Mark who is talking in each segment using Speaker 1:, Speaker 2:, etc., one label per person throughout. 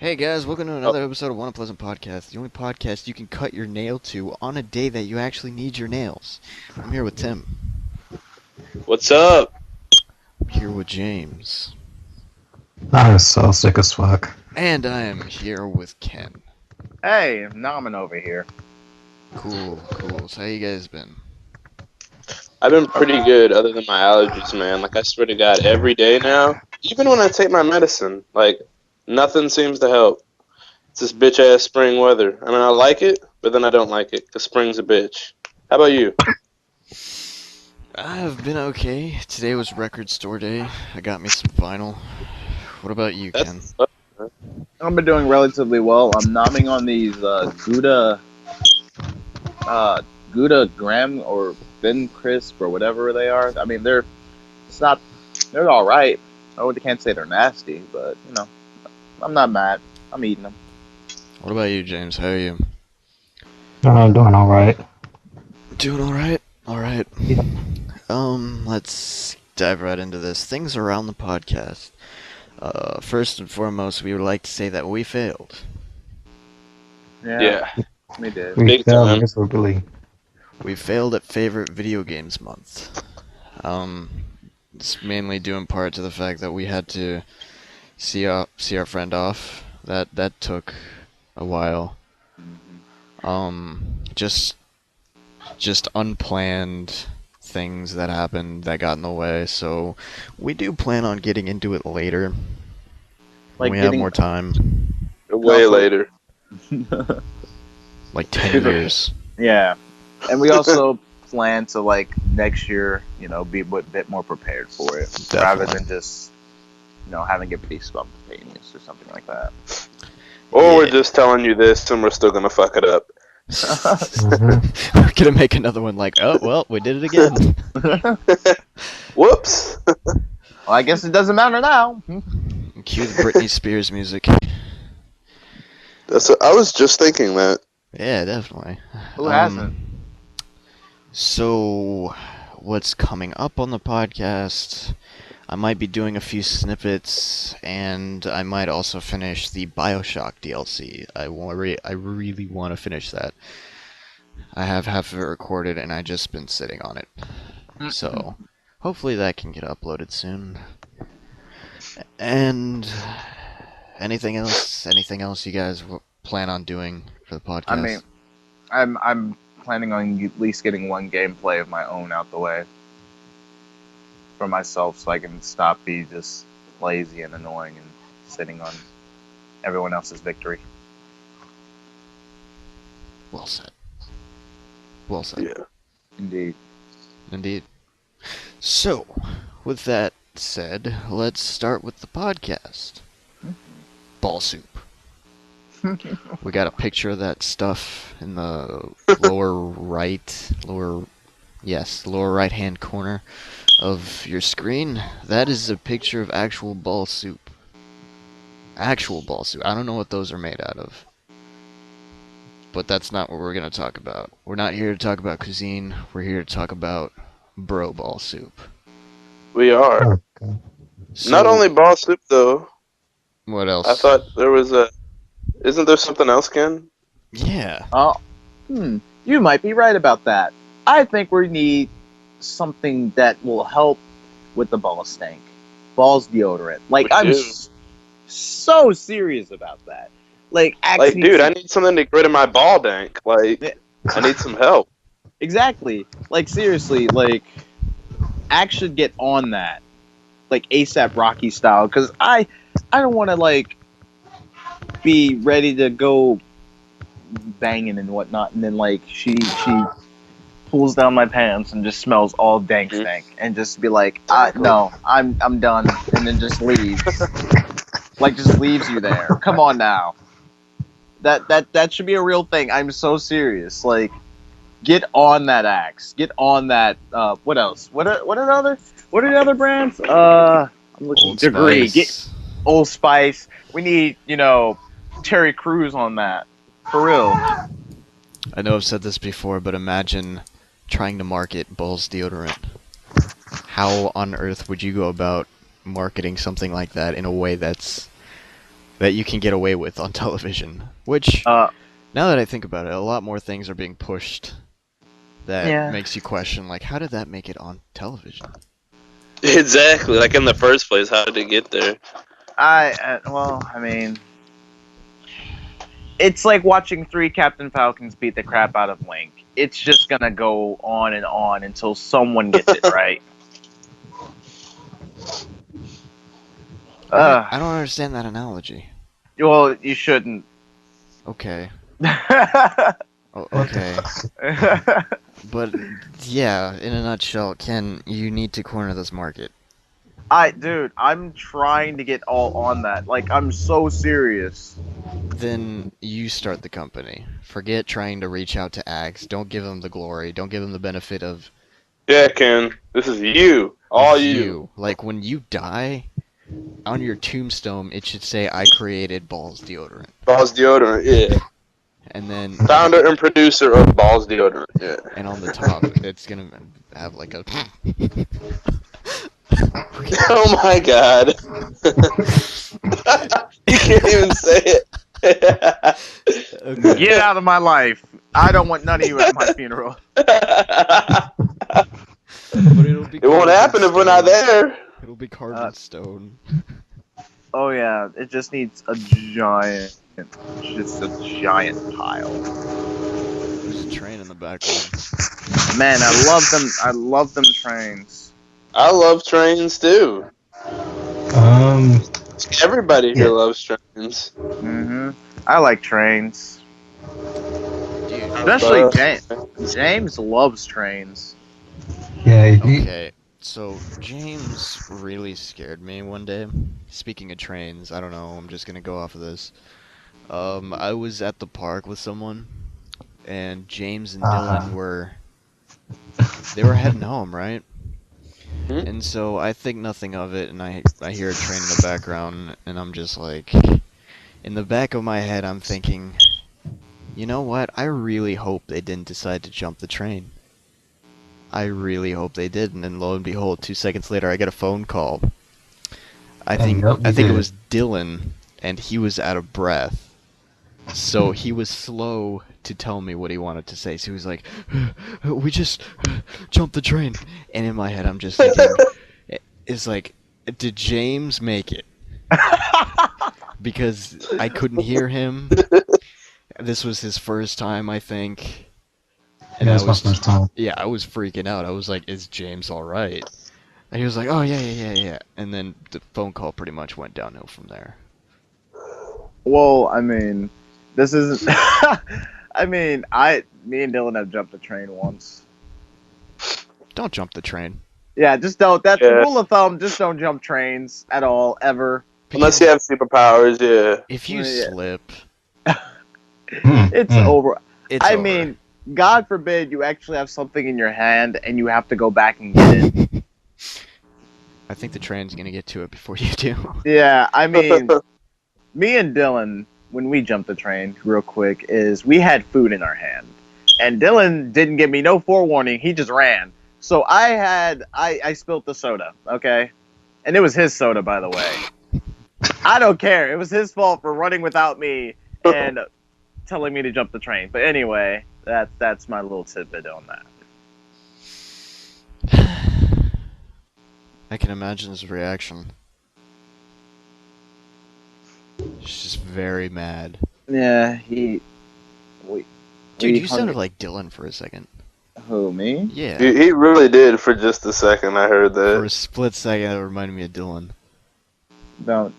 Speaker 1: Hey guys, welcome to
Speaker 2: Oh,
Speaker 1: another episode of One Unpleasant Podcast, the only podcast you can cut your nail to on a day that you actually need your nails. I'm here with Tim.
Speaker 2: what's up?
Speaker 1: I'm here with James.
Speaker 3: I'm so sick as fuck.
Speaker 1: And I am here with Ken.
Speaker 4: Hey, Naman over here.
Speaker 1: Cool. So how you guys been?
Speaker 2: I've been pretty good other than my allergies, man. Like, I swear to God, every day now, even when I take my medicine, like, nothing seems to help. It's this bitch ass spring weather. I mean, I like it, but then I don't like it because spring's a bitch. How about you?
Speaker 1: I've been okay. Today was record store day. I got me some vinyl. What about you, Ken?
Speaker 2: That's
Speaker 4: I've been doing relatively well. I'm nomming on these Gouda Graham or Thin Crisp or whatever they are. I mean, they're all right. Can't say they're nasty, but I'm not mad. I'm eating them.
Speaker 1: What about you, James? How are you?
Speaker 3: I'm doing alright.
Speaker 1: Doing alright? Alright.
Speaker 3: Yeah.
Speaker 1: Let's dive right into this. Things around the podcast. First and foremost, we would like to say that we failed.
Speaker 2: yeah,
Speaker 4: We did.
Speaker 3: We
Speaker 2: big
Speaker 3: failed
Speaker 2: time.
Speaker 3: miserably.
Speaker 1: We failed at favorite video games month. It's mainly due in part to the fact that we had to see our friend off. That took a while. Just unplanned things that happened that got in the way. So we do plan on getting into it later when
Speaker 4: Like
Speaker 1: we have more time,
Speaker 2: Way
Speaker 4: Also-
Speaker 2: later.
Speaker 1: like 10 years.
Speaker 4: Yeah, and we also plan to next year, be a bit more prepared for it, rather
Speaker 1: Definitely.
Speaker 4: than just having it be spontaneous or something like that.
Speaker 2: Or we're
Speaker 1: Yeah.
Speaker 2: just telling you this and we're still gonna fuck it up.
Speaker 1: We're gonna make another one like, oh well, we did it again.
Speaker 2: Whoops.
Speaker 4: Well, I guess it doesn't matter now.
Speaker 1: Cue the Britney Spears music.
Speaker 2: I was just thinking that.
Speaker 1: Yeah, definitely.
Speaker 4: Who hasn't?
Speaker 1: So, what's coming up on the podcast? I might be doing a few snippets, and I might also finish the BioShock DLC. I really want to finish that. I have half of it recorded, and I just been sitting on it. So, hopefully that can get uploaded soon. And anything else? Anything else you guys plan on doing for the podcast?
Speaker 4: I mean, I'm planning on at least getting one gameplay of my own out the way for myself, so I can stop being just lazy and annoying and sitting on everyone else's victory.
Speaker 1: Well said. Well said.
Speaker 2: Yeah.
Speaker 4: Indeed.
Speaker 1: Indeed. So, with that said, let's start with the podcast. Ball soup. We got a picture of that stuff in the lower right hand corner of your screen. That is a picture of actual ball soup. Actual ball soup. I don't know what those are made out of. But that's not what we're going to talk about. We're not here to talk about cuisine. We're here to talk about bro ball soup.
Speaker 2: We are.
Speaker 3: Okay.
Speaker 1: So,
Speaker 2: Not only ball soup, though.
Speaker 1: what else?
Speaker 2: I thought there was a. Isn't there something else, Ken?
Speaker 1: Yeah.
Speaker 4: Oh, you might be right about that. I think we need something that will help with the ball stank. Balls deodorant.
Speaker 2: We
Speaker 4: I'm
Speaker 2: do.
Speaker 4: so serious about that.
Speaker 2: Like,
Speaker 4: Actually,
Speaker 2: dude, I need something to get rid of my ball dank. Like, I need some help.
Speaker 4: exactly. Seriously, Axe should get on that, ASAP Rocky style, because I don't want to be ready to go banging and whatnot, and then she pulls down my pants and just smells all dank stank, and just be like, no, I'm done, and then just leaves, just leaves you there. Come on now, that should be a real thing. I'm so serious. Get on that, Axe. Get on that. What else? What are the other brands? I'm looking.
Speaker 1: Old
Speaker 4: Degree.
Speaker 1: Spice.
Speaker 4: Get Old Spice. We need, Terry Crews on that. For real.
Speaker 1: I know I've said this before, but imagine trying to market Balls deodorant. How on earth would you go about marketing something like that in a way that's that you can get away with on television. Which,
Speaker 4: Uh,
Speaker 1: now that I think about it, a lot more things are being pushed that
Speaker 4: Yeah.
Speaker 1: makes you question, like, how did that make it on television?
Speaker 2: Exactly. Like in the first place, how did it get there?
Speaker 4: well, I mean, it's like watching 3 Captain Falcons beat the crap out of Link. It's just gonna go on and on until someone gets it right.
Speaker 1: I don't understand that analogy.
Speaker 4: Well, you shouldn't.
Speaker 1: Okay. Okay. But, yeah, in a nutshell, Ken, you need to corner this market.
Speaker 4: Dude, I'm trying to get all on that. Like, I'm so serious.
Speaker 1: Then you start the company. Forget trying to reach out to Axe. Don't give him the glory. Don't give him the benefit of
Speaker 2: Yeah, Ken. This is you. All you.
Speaker 1: Like, when you die, on your tombstone, it should say, I created Balls Deodorant.
Speaker 2: Balls deodorant. Yeah.
Speaker 1: And then...
Speaker 2: Founder and producer of Balls deodorant. Yeah.
Speaker 1: And on the top, it's gonna have, like, a...
Speaker 2: Oh my god. You can't even say it.
Speaker 1: Okay.
Speaker 4: Get out of my life. I don't want none of you at my funeral.
Speaker 1: But it'll be
Speaker 2: It won't
Speaker 1: carved in
Speaker 2: happen if we're not
Speaker 1: stone.
Speaker 2: there.
Speaker 1: It'll be carved in stone.
Speaker 4: Oh yeah, it just needs a giant pile.
Speaker 1: There's a train in the background.
Speaker 4: Man, I love them. I love them trains.
Speaker 2: I love trains too.
Speaker 3: Um,
Speaker 2: Everybody here
Speaker 3: Yeah.
Speaker 2: loves trains.
Speaker 4: I like trains,
Speaker 1: Dude,
Speaker 4: especially
Speaker 2: Love-
Speaker 4: James loves trains.
Speaker 3: yeah,
Speaker 1: okay. So, James really scared me one day. Speaking of trains, I don't know, I'm just gonna go off of this. I was at the park with someone, and James and Dylan were heading home, right?
Speaker 2: Mhm.
Speaker 1: And so I think nothing of it, and I hear a train in the background, and I'm just like, in the back of my head, I'm thinking, you know what? I really hope they didn't decide to jump the train. I really hope they did, and then lo and behold, 2 seconds later, I get a phone call. I think
Speaker 3: nope, you
Speaker 1: it
Speaker 3: didn't.
Speaker 1: was Dylan, and he was out of breath. So he was slow to tell me what he wanted to say. So he was like, "We just jumped the train," and in my head, I'm just thinking, "It's like, did James make it?" Because I couldn't hear him. This was his first time, I think. And
Speaker 3: yeah,
Speaker 1: I
Speaker 3: that's my
Speaker 1: was,
Speaker 3: first time.
Speaker 1: yeah, I was freaking out. I was like, "Is James all right?" And he was like, "Oh yeah." And then the phone call pretty much went downhill from there.
Speaker 4: Well, I mean, this isn't. I mean, me and Dylan have jumped a train once.
Speaker 1: Don't jump the train.
Speaker 4: Yeah, just don't. That's
Speaker 2: Yeah.
Speaker 4: the rule of thumb. Just don't jump trains at all, ever.
Speaker 2: Unless you have superpowers, yeah.
Speaker 1: If you
Speaker 4: Yeah.
Speaker 1: slip,
Speaker 4: It's over.
Speaker 1: it's
Speaker 4: I
Speaker 1: over.
Speaker 4: mean, God forbid you actually have something in your hand and you have to go back and get it.
Speaker 1: I think the train's gonna get to it before you do.
Speaker 4: Yeah, I mean, me and Dylan, when we jumped the train, real quick, is we had food in our hand. And Dylan didn't give me no forewarning. He just ran. So I spilled the soda, okay? And it was his soda, by the way. I don't care. It was his fault for running without me and telling me to jump the train. But anyway, that's my little tidbit on that.
Speaker 1: I can imagine his reaction. He's just very mad.
Speaker 4: Yeah,
Speaker 1: Dude, you sounded like Dylan for a second.
Speaker 4: Who, me?
Speaker 1: Yeah.
Speaker 2: He really did for just a second. I heard
Speaker 1: For
Speaker 2: that.
Speaker 1: a split second, it reminded me of Dylan.
Speaker 4: Don't.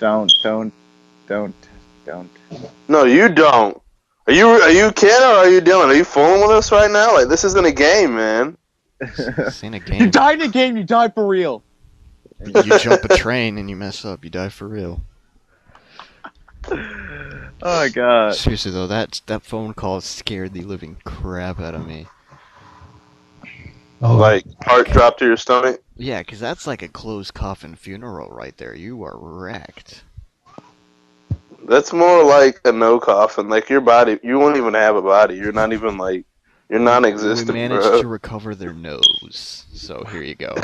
Speaker 2: No, you don't. Are you Ken or are you Dylan? Are you fooling with us right now? Like, this isn't a game, man.
Speaker 1: This ain't a
Speaker 4: You
Speaker 1: game.
Speaker 4: died in a game, you died for real.
Speaker 1: You jump a train and you mess up, you die for real.
Speaker 4: Oh my god.
Speaker 1: Seriously though, that phone call scared the living crap out of me.
Speaker 3: Oh,
Speaker 2: Like, heart drop to your stomach.
Speaker 1: Yeah, 'cause that's like a closed coffin funeral right there. You are wrecked.
Speaker 2: That's more like a no coffin. Like, your body, you won't even have a body. You're not even like, you're non-existent,
Speaker 1: We managed
Speaker 2: bro.
Speaker 1: to recover their nose, so here you go.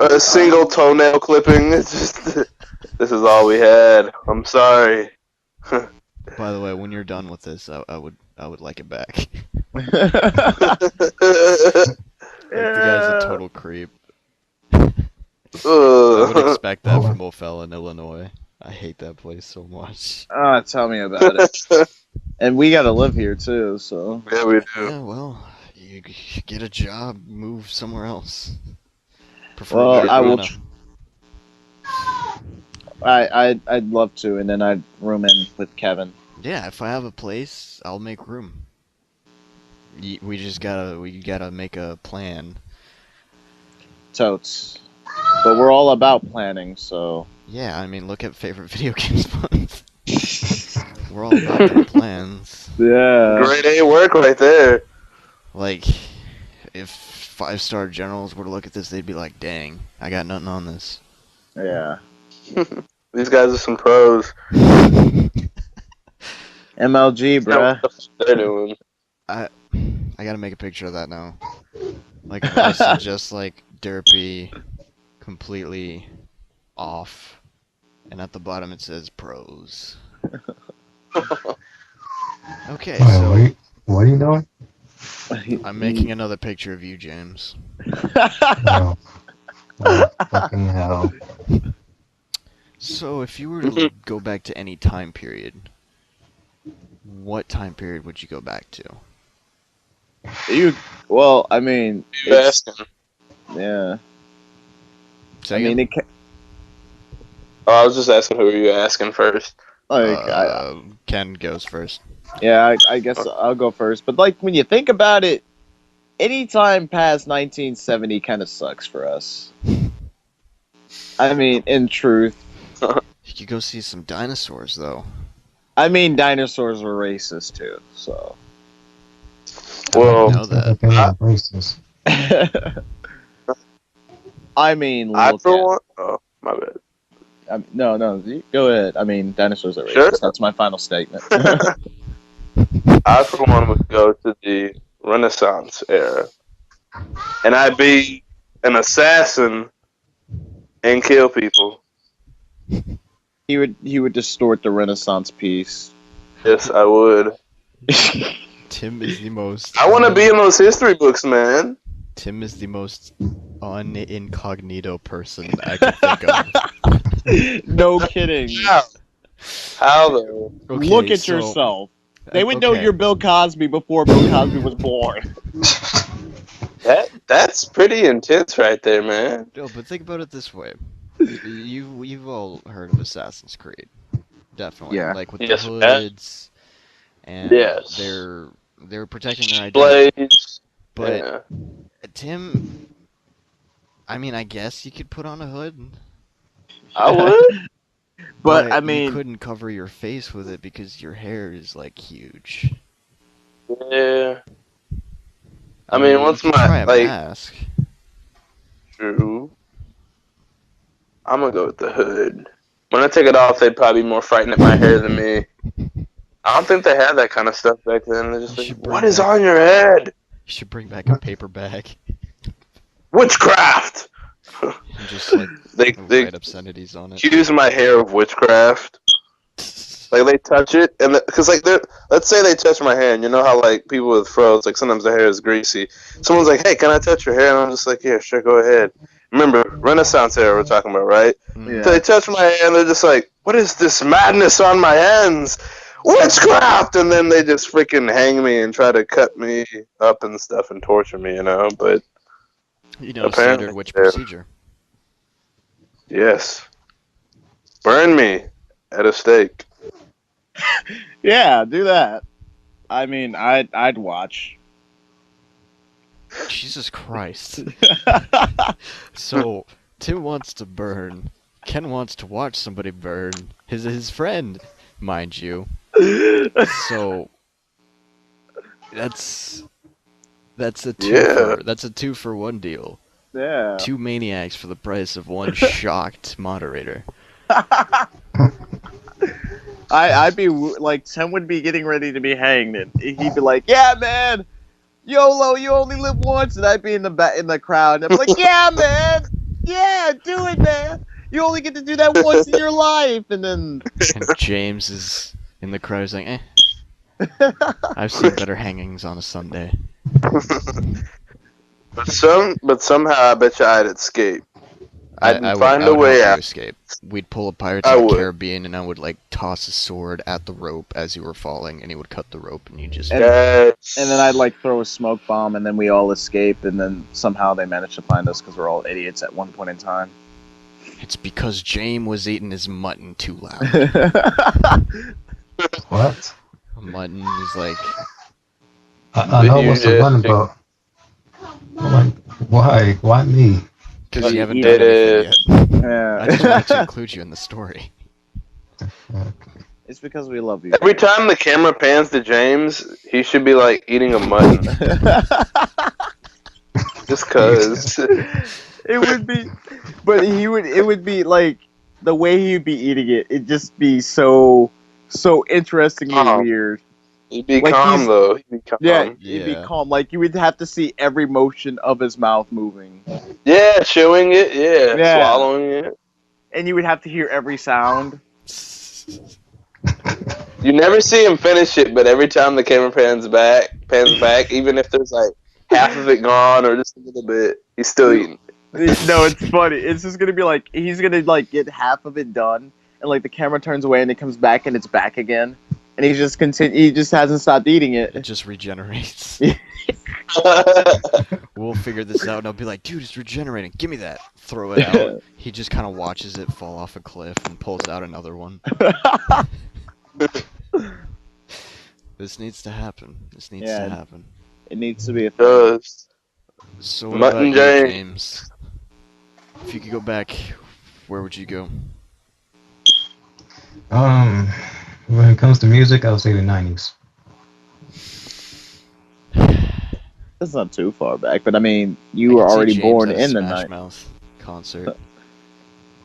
Speaker 2: A single toenail clipping. It's just This is all we had. I'm sorry.
Speaker 1: By the way, when you're done with this, I would like it back. Like, the guy's a total creep. I would expect that from O'Fallon, Illinois. I hate that place so much.
Speaker 4: Tell me about it. And we gotta live here too, so.
Speaker 2: Yeah, we do.
Speaker 1: Yeah, well, you get a job, move somewhere else.
Speaker 4: Well, I will.
Speaker 1: Arizona.
Speaker 4: I'd love to, and then I'd room in with Kevin.
Speaker 1: Yeah, if I have a place, I'll make room. We gotta make a plan.
Speaker 4: Totes. But we're all about planning, so.
Speaker 1: Yeah, I mean, look at favorite video games month. We're all about making plans.
Speaker 4: Yeah.
Speaker 2: Grade A work right there.
Speaker 1: Like, if 5-star generals were to look at this, they'd be like, "Dang, I got nothing on this."
Speaker 4: Yeah.
Speaker 2: These guys are some pros.
Speaker 4: MLG, bruh.
Speaker 2: What the fuck they're doing.
Speaker 1: I gotta make a picture of that now. Like, this is just like derpy, completely off, and at the bottom it says pros. Okay,
Speaker 3: Wait,
Speaker 1: so
Speaker 3: what are you doing?
Speaker 1: I'm making another picture of you, James.
Speaker 3: Oh, oh, fucking hell.
Speaker 1: So, if you were to go back to any time period, what time period would you go back to?
Speaker 4: Well, I mean,
Speaker 2: You asking?
Speaker 4: yeah.
Speaker 1: Say
Speaker 4: I mean,
Speaker 1: again?
Speaker 2: Oh, I was just asking who are you asking first.
Speaker 1: Ken goes first.
Speaker 4: I guess I'll go first. But like, when you think about it, any time past 1970 kind of sucks for us. I mean, in truth.
Speaker 1: You could go see some dinosaurs, though.
Speaker 4: I mean, dinosaurs were racist too, so.
Speaker 2: Well,
Speaker 1: know that.
Speaker 3: They're not racist.
Speaker 4: I mean,
Speaker 2: I
Speaker 4: look
Speaker 2: for
Speaker 4: at.
Speaker 2: one. Oh, my bad.
Speaker 4: No, go ahead. I mean, dinosaurs are racist.
Speaker 2: Sure.
Speaker 4: That's my final statement.
Speaker 2: I for one would go to the Renaissance era, and I'd be an assassin and kill people.
Speaker 4: He would distort the Renaissance piece.
Speaker 2: Yes, I would.
Speaker 1: Tim is the most.
Speaker 2: I want to be in those history books, man.
Speaker 1: Tim is the most incognito person I can think of.
Speaker 4: No kidding.
Speaker 2: How though?
Speaker 1: Okay,
Speaker 4: Look at
Speaker 1: so-
Speaker 4: yourself. They would know
Speaker 1: okay.
Speaker 4: you're Bill Cosby before Bill Cosby was born.
Speaker 2: That's pretty intense right there, man.
Speaker 1: No, but think about it this way. You've all heard of Assassin's Creed. Definitely.
Speaker 4: Yeah.
Speaker 1: Like with
Speaker 2: Yes,
Speaker 1: the
Speaker 2: we have.
Speaker 1: hoods and
Speaker 2: Yes.
Speaker 1: they're protecting their identity.
Speaker 2: Blades.
Speaker 1: But
Speaker 2: Yeah.
Speaker 1: Tim, I mean, I guess you could put on a hood.
Speaker 2: I would.
Speaker 4: But I
Speaker 1: you
Speaker 4: mean,
Speaker 1: couldn't cover your face with it because your hair is like huge.
Speaker 2: Yeah. I mean, once
Speaker 1: you could try
Speaker 2: my
Speaker 1: a
Speaker 2: like
Speaker 1: mask.
Speaker 2: true. I'm gonna go with the hood. When I take it off, they'd probably be more frightened at my hair than me. I don't think they had that kind of stuff back then. They're just
Speaker 1: You
Speaker 2: like,
Speaker 1: should bring
Speaker 2: what is
Speaker 1: back-
Speaker 2: on your head?
Speaker 1: You should bring back a paper bag
Speaker 2: Witchcraft!
Speaker 1: and just like
Speaker 2: They
Speaker 1: write obscenities on it.
Speaker 2: accuse my hair of witchcraft. Like, they touch it, and because, like, let's say they touch my hair, and you know how, like, people with froze, like, sometimes their hair is greasy. Someone's like, hey, can I touch your hair? And I'm just like, yeah, sure, go ahead. Remember, Renaissance era we're talking about, right?
Speaker 4: yeah.
Speaker 2: So they touch my hair, and they're just like, what is this madness on my hands? Witchcraft! And then they just freaking hang me and try to cut me up and stuff and torture me, you know? But,
Speaker 1: You know,
Speaker 2: Apparently,
Speaker 1: standard witch
Speaker 2: yeah.
Speaker 1: procedure.
Speaker 2: yes. Burn me at a stake.
Speaker 4: Yeah, do that. I mean, I'd watch.
Speaker 1: Jesus Christ. So, Tim wants to burn. Ken wants to watch somebody burn. His friend, mind you. So, that's a two
Speaker 2: Yeah.
Speaker 1: that's a 2-for-1 deal.
Speaker 4: Yeah.
Speaker 1: 2 maniacs for the price of 1 shocked moderator.
Speaker 4: I'd be like, Tim would be getting ready to be hanged, and he'd be like, "Yeah, man, YOLO, you only live once," and I'd be in the crowd, and I'd be like, "Yeah, man, yeah, do it, man, You only get to do that once in your life, and then
Speaker 1: And James is in the crowd saying, "Eh, I've seen better hangings on a Sunday."
Speaker 2: But somehow I bet you I'd escape. I'd
Speaker 1: I
Speaker 2: find a
Speaker 1: would
Speaker 2: way
Speaker 1: help you
Speaker 2: out.
Speaker 1: escape. We'd pull a Pirates
Speaker 2: I
Speaker 1: of the
Speaker 2: would.
Speaker 1: Caribbean, and I would like toss a sword at the rope as you were falling, and he would cut the rope, and you just.
Speaker 4: And-
Speaker 2: Yes.
Speaker 4: and then I'd like throw a smoke bomb, and then we all escape, and then somehow they manage to find us because we're all idiots at one point in time.
Speaker 1: It's because James was eating his mutton too loud.
Speaker 3: What?
Speaker 1: Mutton is like,
Speaker 3: I know what's the one about. Why? Why me?
Speaker 1: because you
Speaker 4: you
Speaker 1: haven't
Speaker 4: eat
Speaker 1: done
Speaker 2: it.
Speaker 1: anything yet.
Speaker 4: Yeah.
Speaker 1: I just wanted to include you in the story.
Speaker 4: It's because we love you.
Speaker 2: Every time the camera pans to James, he should be like eating a mutton. Just cause.
Speaker 4: It would be, but it would be like the way he'd be eating it. It'd just be so interestingly weird.
Speaker 2: He'd be
Speaker 4: Like
Speaker 2: calm
Speaker 4: he's-
Speaker 2: though. He'd be calm.
Speaker 4: Yeah, it'd be
Speaker 1: Yeah.
Speaker 4: calm. Like you would have to see every motion of his mouth moving,
Speaker 2: Yeah, chewing it. Yeah,
Speaker 4: Yeah.
Speaker 2: swallowing it.
Speaker 4: and you would have to hear every sound.
Speaker 2: You never see him finish it, but every time the camera pans back, even if there's like half of it gone or just a little bit, he's still eating.
Speaker 4: No, it's funny. It's just gonna be like he's gonna like get half of it done, and like the camera turns away and it comes back and it's back again, and he just He just hasn't stopped eating
Speaker 1: It
Speaker 4: it.
Speaker 1: just regenerates. We'll figure this out, and I'll be like, dude, it's regenerating. Give me that. Throw it out. He just kind of watches it fall off a cliff and pulls out another one. This needs to happen. This needs
Speaker 4: Yeah.
Speaker 1: to happen.
Speaker 4: It needs to be a thing.
Speaker 2: Does.
Speaker 1: So what
Speaker 2: Mutton
Speaker 1: about you,
Speaker 2: James.
Speaker 1: James? If you could go back, where would you go?
Speaker 3: When it comes to music, I would say the 90s.
Speaker 4: That's not too far back, but I mean, you
Speaker 1: I
Speaker 4: were
Speaker 1: could see
Speaker 4: already
Speaker 1: James
Speaker 4: born
Speaker 1: at a
Speaker 4: in the
Speaker 1: Smash
Speaker 4: night.
Speaker 1: Mouth concert.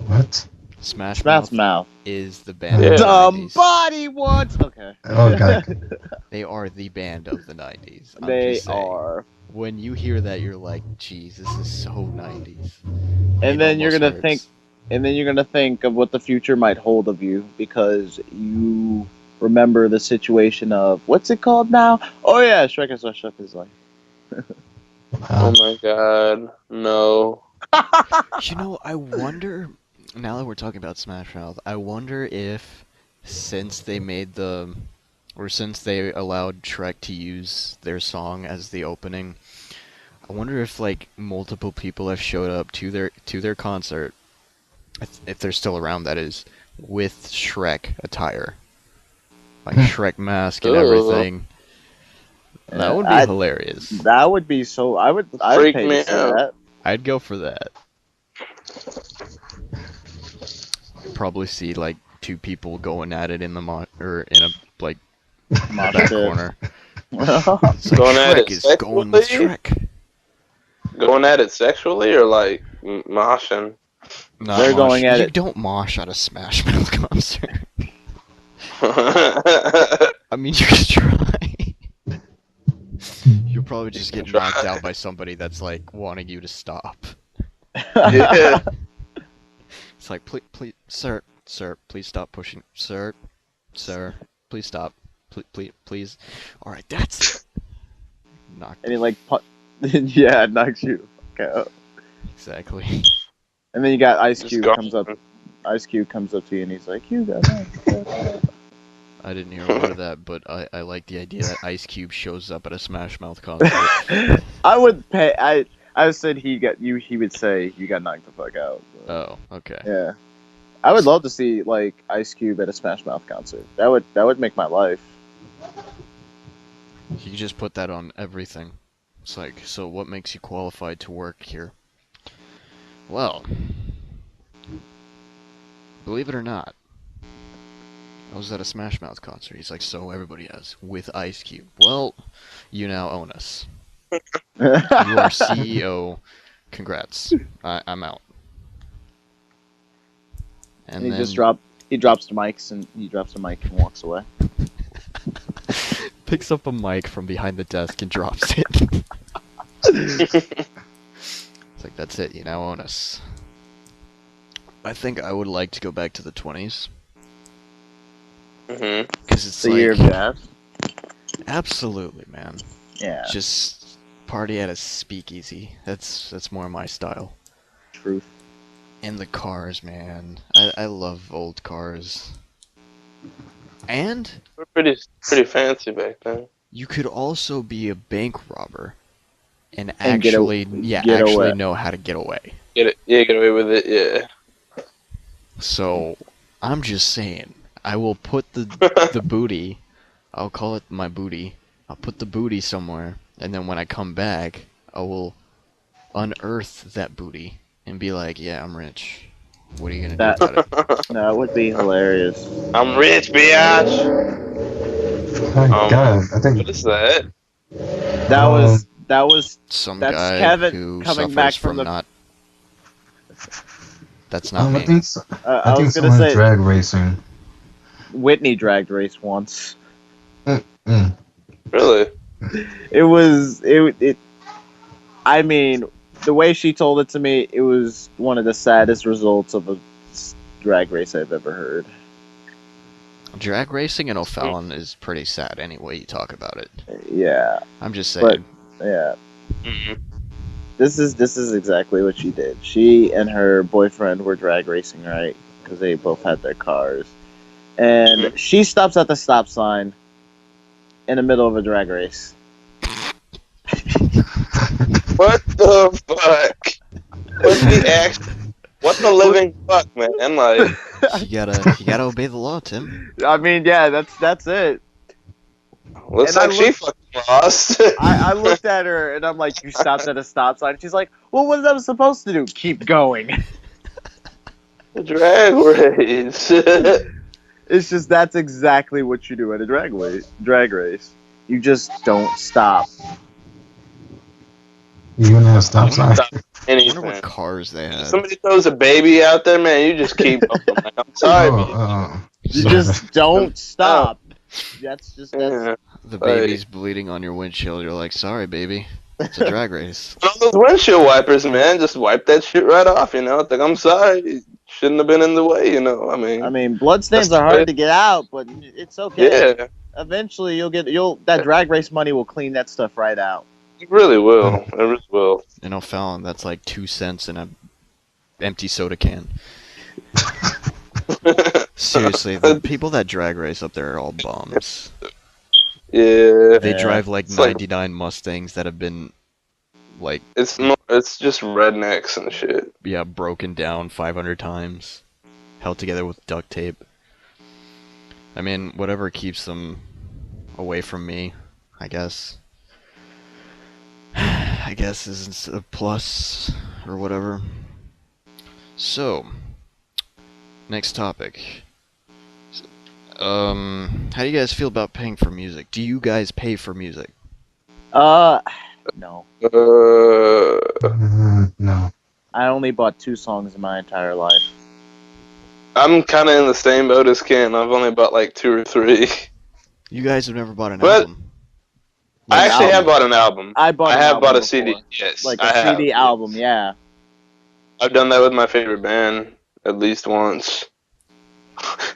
Speaker 3: What?
Speaker 1: Smash
Speaker 4: Smash
Speaker 1: Mouth
Speaker 4: Mouth.
Speaker 1: is the band
Speaker 2: Yeah.
Speaker 1: of the 90s.
Speaker 4: Somebody wants. Okay.
Speaker 3: Oh god.
Speaker 1: They are the band of the 90s. I'm
Speaker 4: They
Speaker 1: just saying.
Speaker 4: are.
Speaker 1: When you hear that, you're like, geez, this is so 90s.
Speaker 4: And then you're
Speaker 1: almost
Speaker 4: gonna
Speaker 1: hurts.
Speaker 4: think, and then you're gonna think of what the future might hold of you because you remember the situation of what's it called now? Oh yeah, Shrek is life.
Speaker 2: Oh my god, no.
Speaker 1: You know, I wonder, now that we're talking about Smash Mouth, I wonder if since they allowed Shrek to use their song as the opening, I wonder if like multiple people have showed up to their concert, if they're still around, that is, with Shrek attire, like Shrek mask and
Speaker 2: Ugh.
Speaker 1: everything. That would be hilarious.
Speaker 4: That would be so. I would
Speaker 2: Freak
Speaker 4: pay
Speaker 2: me
Speaker 4: to see
Speaker 2: out.
Speaker 4: that.
Speaker 1: I'd go for that. Probably see like two people going at it in the or in a like
Speaker 4: Mosh
Speaker 1: back
Speaker 4: pit.
Speaker 1: corner. It's like
Speaker 2: Going at
Speaker 1: Shrek
Speaker 2: it
Speaker 1: is going with
Speaker 2: sexually?
Speaker 1: Shrek.
Speaker 2: Going at it sexually or like moshing?
Speaker 1: Not
Speaker 4: They're
Speaker 1: mosh.
Speaker 4: going at
Speaker 1: You
Speaker 4: it-
Speaker 1: don't mosh at a Smash Mouth concert.
Speaker 2: yeah.
Speaker 1: I mean, you could try. You'll probably just get knocked out by somebody that's like wanting you to stop. It's like, please, sir, please stop pushing, sir, please stop, please. All right, that's it. Knock.
Speaker 4: And he like, yeah, it knocks you out.
Speaker 1: Exactly.
Speaker 4: And then you got Ice
Speaker 2: Just
Speaker 4: Cube
Speaker 2: go.
Speaker 4: comes up. Ice Cube comes up to you and he's like, "You got that."
Speaker 1: I didn't hear a word of that, but I like the idea that Ice Cube shows up at a Smash Mouth concert.
Speaker 4: I would pay. I said he got you. He would say you got knocked the fuck out. But,
Speaker 1: Oh, okay.
Speaker 4: yeah, I would love to see like Ice Cube at a Smash Mouth concert. That would make my life.
Speaker 1: You could just put that on everything. It's like, so what makes you qualified to work here? Well, believe it or not, I was at a Smash Mouth concert. He's like, so everybody has, with Ice Cube. Well, you now own us. You are CEO. Congrats. I'm out. And
Speaker 4: he
Speaker 1: then
Speaker 4: just He drops the mics and he drops the mic and walks away.
Speaker 1: picks up a mic from behind the desk and drops it. It's like, that's it. You now own us. I think I would like to go back to the 20s.
Speaker 2: Mm-hmm.
Speaker 1: Because it's
Speaker 4: The
Speaker 1: like...
Speaker 4: year of jazz.
Speaker 1: Absolutely, man.
Speaker 4: Yeah.
Speaker 1: Just party at a speakeasy. That's more my style.
Speaker 4: Truth.
Speaker 1: And the cars, man. I love old cars. And
Speaker 2: We're pretty fancy back then.
Speaker 1: you could also be a bank robber and
Speaker 4: And
Speaker 1: actually,
Speaker 4: get
Speaker 1: actually
Speaker 4: away.
Speaker 1: know how to get away.
Speaker 2: Get away with it, yeah.
Speaker 1: So, I'm just saying, I will put the booty, I'll call it my booty, I'll put the booty somewhere, and then when I come back, I will unearth that booty and be like, yeah, I'm rich. What are you gonna do about it?
Speaker 4: That would be hilarious.
Speaker 2: I'm rich, bitch.
Speaker 3: My God, I think.
Speaker 2: What is that?
Speaker 1: Some
Speaker 4: That's
Speaker 1: guy
Speaker 4: Kevin
Speaker 1: who
Speaker 4: coming
Speaker 1: suffers
Speaker 4: back from
Speaker 1: from
Speaker 4: the.
Speaker 1: not... That's not
Speaker 3: I
Speaker 1: me.
Speaker 3: think
Speaker 4: I
Speaker 3: I think
Speaker 4: was gonna
Speaker 3: someone's
Speaker 4: say
Speaker 3: drag racing.
Speaker 4: Whitney dragged race once.
Speaker 3: Mm.
Speaker 2: Really?
Speaker 4: It was it. I mean, the way she told it to me, it was one of the saddest results of a drag race I've ever heard.
Speaker 1: Drag racing in O'Fallon is pretty sad any way you talk about it.
Speaker 4: Yeah,
Speaker 1: I'm just
Speaker 4: but
Speaker 1: saying.
Speaker 4: yeah,
Speaker 2: Mm-hmm.
Speaker 4: this is exactly what she did. She and her boyfriend were drag racing, right? Because they both had their cars, and
Speaker 2: Mhm.
Speaker 4: she stops at the stop sign in the middle of a drag race.
Speaker 2: What the fuck? What the action? What the living fuck, man? Like,
Speaker 1: You gotta obey the law, Tim.
Speaker 4: I mean, yeah, that's it.
Speaker 2: looks
Speaker 4: And I
Speaker 2: like she
Speaker 4: looked-
Speaker 2: fucking lost.
Speaker 4: I looked at her and I'm like, you stopped at a stop sign. She's like, well, what was I supposed to do? Keep going.
Speaker 2: Drag race.
Speaker 4: It's just that's exactly what you do at a drag race. You just don't stop.
Speaker 3: You gonna have stop sign?
Speaker 2: Stop
Speaker 1: I wonder what
Speaker 2: anything.
Speaker 1: cars they
Speaker 2: If
Speaker 1: had.
Speaker 2: somebody throws a baby out there, man, you just keep going. Like, I'm sorry, baby.
Speaker 4: You just don't stop. That's
Speaker 2: Yeah.
Speaker 1: The baby's bleeding on your windshield. You're like, sorry, baby. It's a drag race.
Speaker 2: All those windshield wipers, man, just wipe that shit right off, you know? It's like, I'm sorry. Shouldn't have been in the way, you know?
Speaker 4: I mean, bloodstains
Speaker 2: That's
Speaker 4: are
Speaker 2: the way-
Speaker 4: hard to get out, but it's okay.
Speaker 2: Yeah,
Speaker 4: Eventually, that drag race money will clean that stuff right out.
Speaker 2: it really will. It really will.
Speaker 1: In O'Fallon, that's like 2 cents in a empty soda can. Seriously, the people that drag race up there are all bums.
Speaker 2: Yeah.
Speaker 1: They
Speaker 4: Yeah.
Speaker 1: drive like
Speaker 2: It's like-
Speaker 1: 99 Mustangs that have been, like,
Speaker 2: It's just rednecks and shit.
Speaker 1: yeah, broken down 500 times, held together with duct tape. I mean, whatever keeps them away from me, I guess. I guess is a plus or whatever. So, next topic. How do you guys feel about paying for music? Do you guys pay for music?
Speaker 4: No.
Speaker 3: No.
Speaker 4: I only bought 2 songs in my entire life.
Speaker 2: I'm kind of in the same boat as Ken. I've only bought like 2 or 3.
Speaker 1: You guys have never bought an
Speaker 2: But-
Speaker 1: album.
Speaker 2: I actually
Speaker 4: album.
Speaker 2: have bought an album.
Speaker 4: I bought.
Speaker 2: I
Speaker 4: an
Speaker 2: have
Speaker 4: album
Speaker 2: bought a
Speaker 4: before.
Speaker 2: CD. Yes,
Speaker 4: Like
Speaker 2: I
Speaker 4: a
Speaker 2: have.
Speaker 4: CD album, yeah.
Speaker 2: I've done that with my favorite band at least once.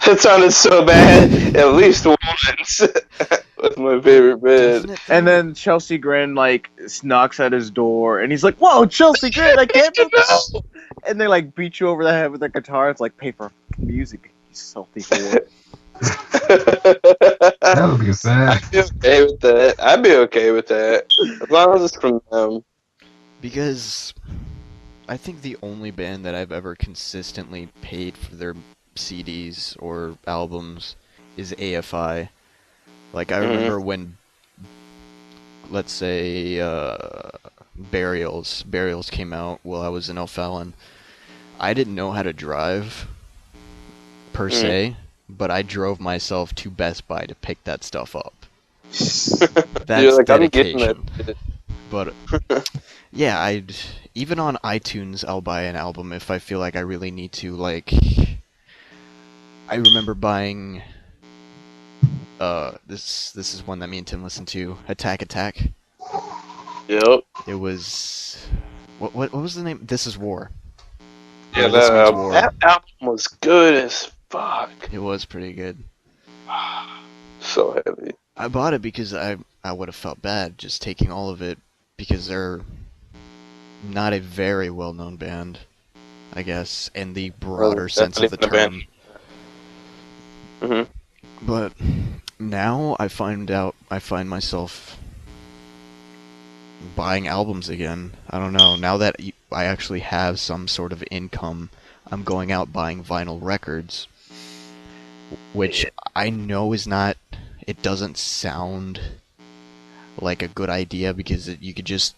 Speaker 2: That sounded so bad. At least once with my favorite band.
Speaker 1: Doesn't it
Speaker 4: And then Chelsea Grin knocks at his door, and he's like, "Whoa, Chelsea Grin, I can't do this!" And they beat you over the head with their guitar. It's like, pay for music, you salty whore.
Speaker 3: That would be sad.
Speaker 2: I'd be okay with that. I'd be okay with that. As long as it's from them.
Speaker 1: Because I think the only band that I've ever consistently paid for their CDs or albums is AFI. Like, I remember when, let's say, Burials came out while I was in O'Fallon. I didn't know how to drive, per se, but I drove myself to Best Buy to pick that stuff up. That's
Speaker 2: You're like, I'm getting
Speaker 1: dedication.
Speaker 2: that shit.
Speaker 1: But yeah, even on iTunes, I'll buy an album if I feel like I really need to. Like, I remember buying this is one that me and Tim listened to, Attack Attack.
Speaker 2: Yep.
Speaker 1: It was what was the name? This Is War.
Speaker 2: Yeah,
Speaker 1: Or this week's war.
Speaker 2: that album was good as fuck.
Speaker 1: It was pretty good.
Speaker 2: So heavy.
Speaker 1: I bought it because I would have felt bad just taking all of it because they're not a very well known band, I guess, in the broader sense of the term.
Speaker 2: Mm-hmm.
Speaker 1: But now I find myself buying albums again. I don't know. Now that I actually have some sort of income, I'm going out buying vinyl records, which I know is not. It doesn't sound like a good idea because you could just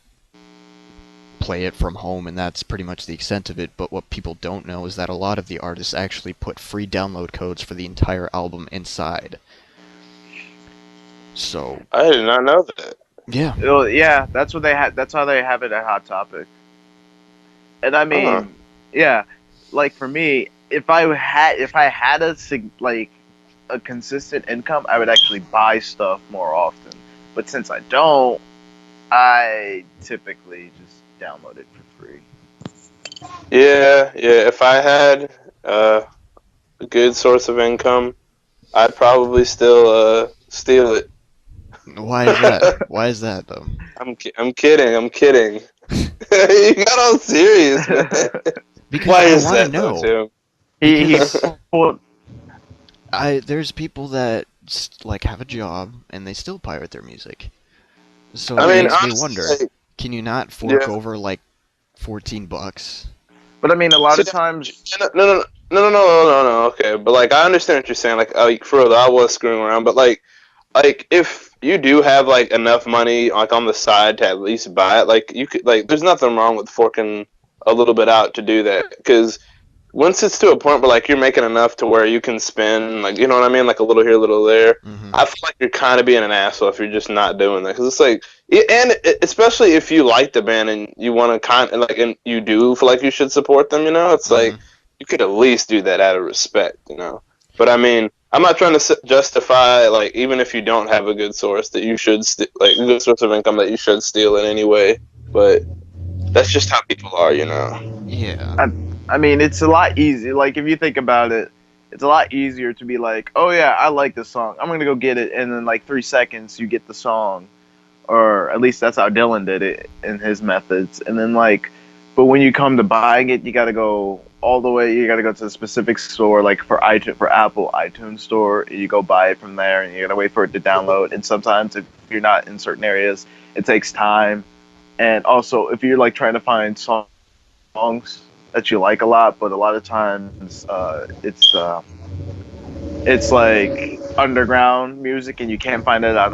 Speaker 1: play it from home and that's pretty much the extent of it. But what people don't know is that a lot of the artists actually put free download codes for the entire album inside. So
Speaker 2: I did not know that.
Speaker 1: yeah.
Speaker 4: Well, yeah, that's what they had. That's how they have it at Hot Topic. And I mean, yeah, like for me, if I had a consistent income, I would actually buy stuff more often. But since I don't, I typically just download it for free.
Speaker 2: Yeah. If I had a good source of income, I'd probably still steal it.
Speaker 1: Why is that? Why is that though?
Speaker 2: I'm kidding. You got all serious, man.
Speaker 1: Because
Speaker 2: Why
Speaker 1: I
Speaker 2: is
Speaker 1: want to
Speaker 2: that though,
Speaker 1: know.
Speaker 2: Tim?
Speaker 4: He's well,
Speaker 1: There's people that like have a job and they still pirate their music. So
Speaker 2: I
Speaker 1: it
Speaker 2: mean,
Speaker 1: makes me
Speaker 2: honestly,
Speaker 1: wonder,
Speaker 2: like,
Speaker 1: can you not fork
Speaker 2: yeah.
Speaker 1: over like $14?
Speaker 4: but I mean, a lot
Speaker 2: See,
Speaker 4: of times,
Speaker 2: no. Okay, but like I understand what you're saying. Like for real, I was screwing around, but like if you do have like enough money like on the side to at least buy it, like you could like there's nothing wrong with forking a little bit out to do that because once it's to a point where like you're making enough to where you can spend like you know what I mean, like a little here, a little there.
Speaker 1: Mm-hmm.
Speaker 2: I feel like you're kind of being an asshole if you're just not doing that because it's like, and especially if you like the band and you want to kind of like, and you do feel like you should support them, you know, it's like you could at least do that out of respect, you know. But I mean, I'm not trying to justify like even if you don't have a good source that you should like a good source of income that you should steal in any way, but that's just how people are, you know.
Speaker 1: Yeah.
Speaker 4: I mean, it's a lot easier. Like if you think about it, it's a lot easier to be like, oh yeah, I like this song. I'm gonna go get it, and then like 3 seconds you get the song, or at least that's how Dylan did it in his methods. And then like, but when you come to buying it, you got to go all the way. You got to go to a specific store, like for Apple iTunes store. You go buy it from there, and you got to wait for it to download. And sometimes if you're not in certain areas, it takes time. And also, if you're like trying to find songs that you like a lot, but a lot of times it's like underground music, and you can't find it on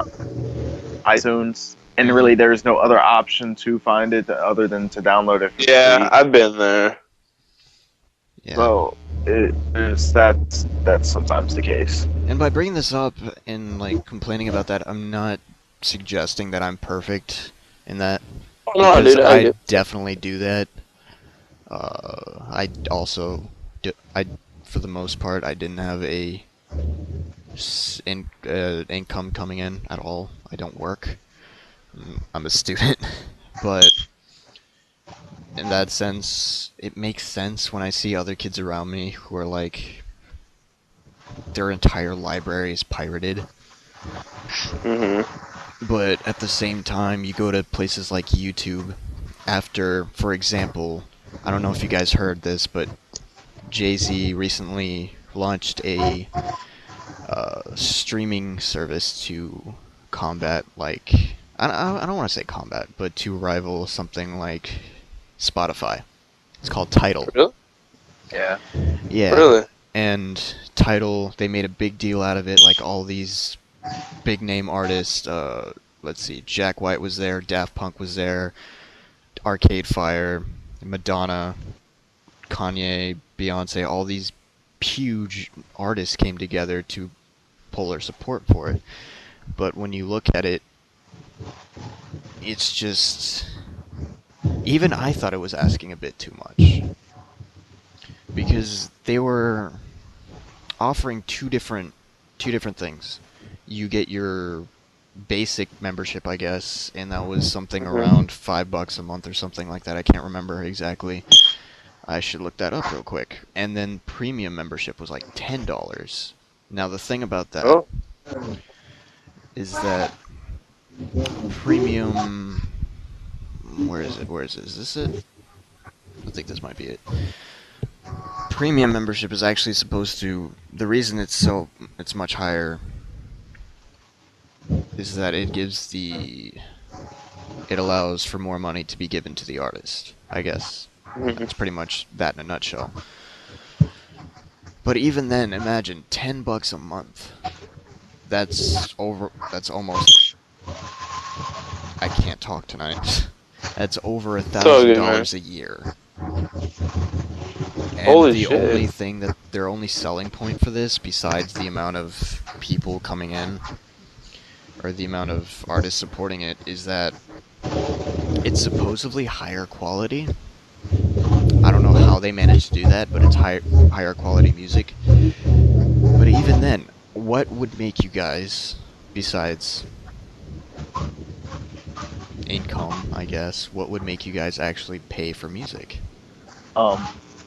Speaker 4: iTunes. And really, there's no other option to find it other than to download it for
Speaker 2: Yeah,
Speaker 4: free.
Speaker 2: I've been there.
Speaker 1: Yeah.
Speaker 4: So that's sometimes the case.
Speaker 1: And by bringing this up and like complaining about that, I'm not suggesting that I'm perfect in that.
Speaker 2: Oh, no,
Speaker 1: Because
Speaker 2: dude,
Speaker 1: I definitely do that. I also, for the most part, I didn't have a income coming in at all. I don't work. I'm a student, but in that sense, it makes sense when I see other kids around me who are like, their entire library is pirated. But at the same time, you go to places like YouTube. After, for example, I don't know if you guys heard this, but Jay-Z recently launched a streaming service to combat, like, I don't want to say combat, but to rival something like Spotify. It's called Tidal.
Speaker 2: Really?
Speaker 4: Yeah.
Speaker 1: Yeah.
Speaker 2: Really?
Speaker 1: And Tidal, they made a big deal out of it, like all these big name artists, let's see, Jack White was there, Daft Punk was there, Arcade Fire, Madonna, Kanye, Beyonce, all these huge artists came together to pull their support for it. But when you look at it, it's just... Even I thought it was asking a bit too much. Because they were offering two different things. You get your basic membership, I guess, and that was something around $5 a month or something like that. I can't remember exactly. I should look that up real quick. And then premium membership was like $10. Now the thing about that
Speaker 2: Oh,
Speaker 1: is that premium. Where is it? Where is it? Is this it? I think this might be it. Premium membership is actually supposed to. The reason it's much higher is that it allows for more money to be given to the artist. I guess that's pretty much that in a nutshell. But even then, imagine $10 a month. That's almost. I can't talk tonight. That's over $1,000 a year. And
Speaker 2: Holy
Speaker 1: the
Speaker 2: shit.
Speaker 1: only thing that their only selling point for this, besides the amount of people coming in, or the amount of artists supporting it, is that it's supposedly higher quality. I don't know how they managed to do that, but it's higher quality music. But even then, what would make you guys, besides income, I guess, what would make you guys actually pay for music?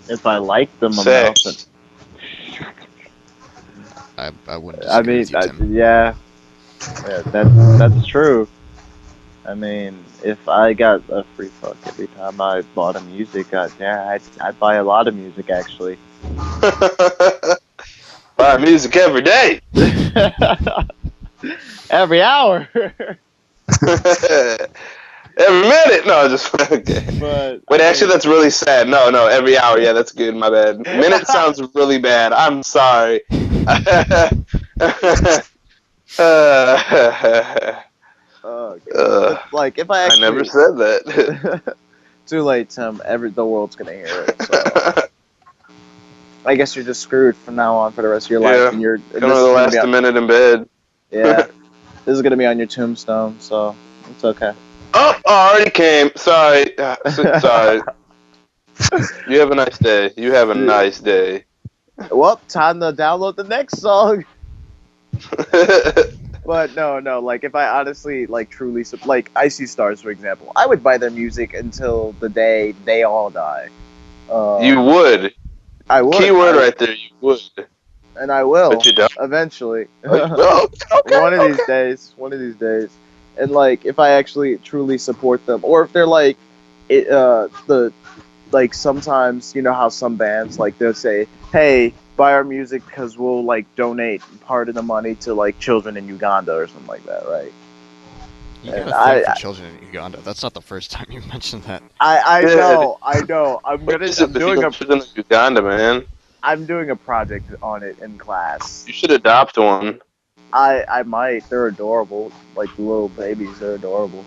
Speaker 5: If I like them enough,
Speaker 2: sex.
Speaker 1: I wouldn't
Speaker 4: I
Speaker 1: disagree
Speaker 4: mean,
Speaker 1: with you, Tim.
Speaker 4: yeah, that's true. I mean, if I got a free fuck every time I bought a music, I'd buy a lot of music actually.
Speaker 2: Buy music every day.
Speaker 4: Every hour.
Speaker 2: Every minute. No, just okay.
Speaker 4: But
Speaker 2: Wait, actually, that's really sad. No, every hour. Yeah, that's good. My bad. Minute sounds really bad. I'm sorry.
Speaker 4: like if I
Speaker 2: I
Speaker 4: actually
Speaker 2: never said that.
Speaker 4: too late, Tim. The world's gonna hear it. So I guess you're just screwed from now on for the rest of your life.
Speaker 2: Yeah.
Speaker 4: And you're
Speaker 2: Come to the last minute in bed.
Speaker 4: Yeah, this is gonna be on your tombstone, so it's okay.
Speaker 2: Oh, already came. Sorry. Sorry. You have a nice day. You have a nice day.
Speaker 4: Well, time to download the next song. But no, like if I honestly, like truly, like Icy Stars, for example, I would buy their music until the day they all die.
Speaker 2: You would.
Speaker 4: I would.
Speaker 2: Keyword right there. You would.
Speaker 4: And I will.
Speaker 2: But you don't.
Speaker 4: Eventually.
Speaker 2: Oh, okay,
Speaker 4: One of these days. One of these days. And like, if I actually truly support them, or if they're like, like sometimes, you know how some bands, like they'll say, hey, buy our music because we'll like donate part of the money to like children in Uganda or something like that, right?
Speaker 1: You got
Speaker 4: And
Speaker 1: a thing for children in Uganda. That's not the first time you mentioned that.
Speaker 4: I know. I'm
Speaker 2: Uganda, man.
Speaker 4: I'm doing a project on it in class.
Speaker 2: You should adopt one.
Speaker 4: I might. They're adorable. Like little babies, they're adorable.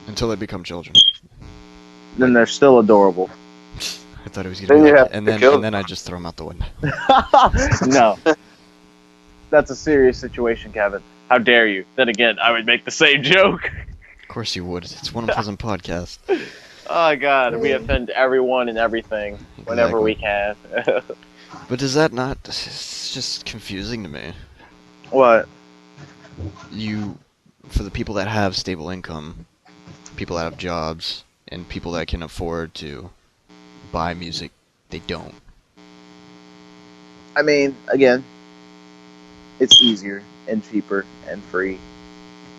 Speaker 1: Until they become children.
Speaker 4: Then they're still adorable.
Speaker 1: I thought it was gonna
Speaker 2: Then
Speaker 1: be
Speaker 2: you
Speaker 1: like,
Speaker 2: have
Speaker 1: and
Speaker 2: to
Speaker 1: then
Speaker 2: kill
Speaker 1: and then I just throw them out the window.
Speaker 4: No. That's a serious situation, Kevin. How dare you? Then again, I would make the same joke.
Speaker 1: Of course you would. It's One Unpleasant Podcast.
Speaker 5: Oh God, we offend everyone and everything whenever we can.
Speaker 1: But is that not? It's just confusing to me.
Speaker 4: What?
Speaker 1: For the people that have stable income, people that have jobs, and people that can afford to buy music, they don't.
Speaker 4: I mean, again, it's easier and cheaper and free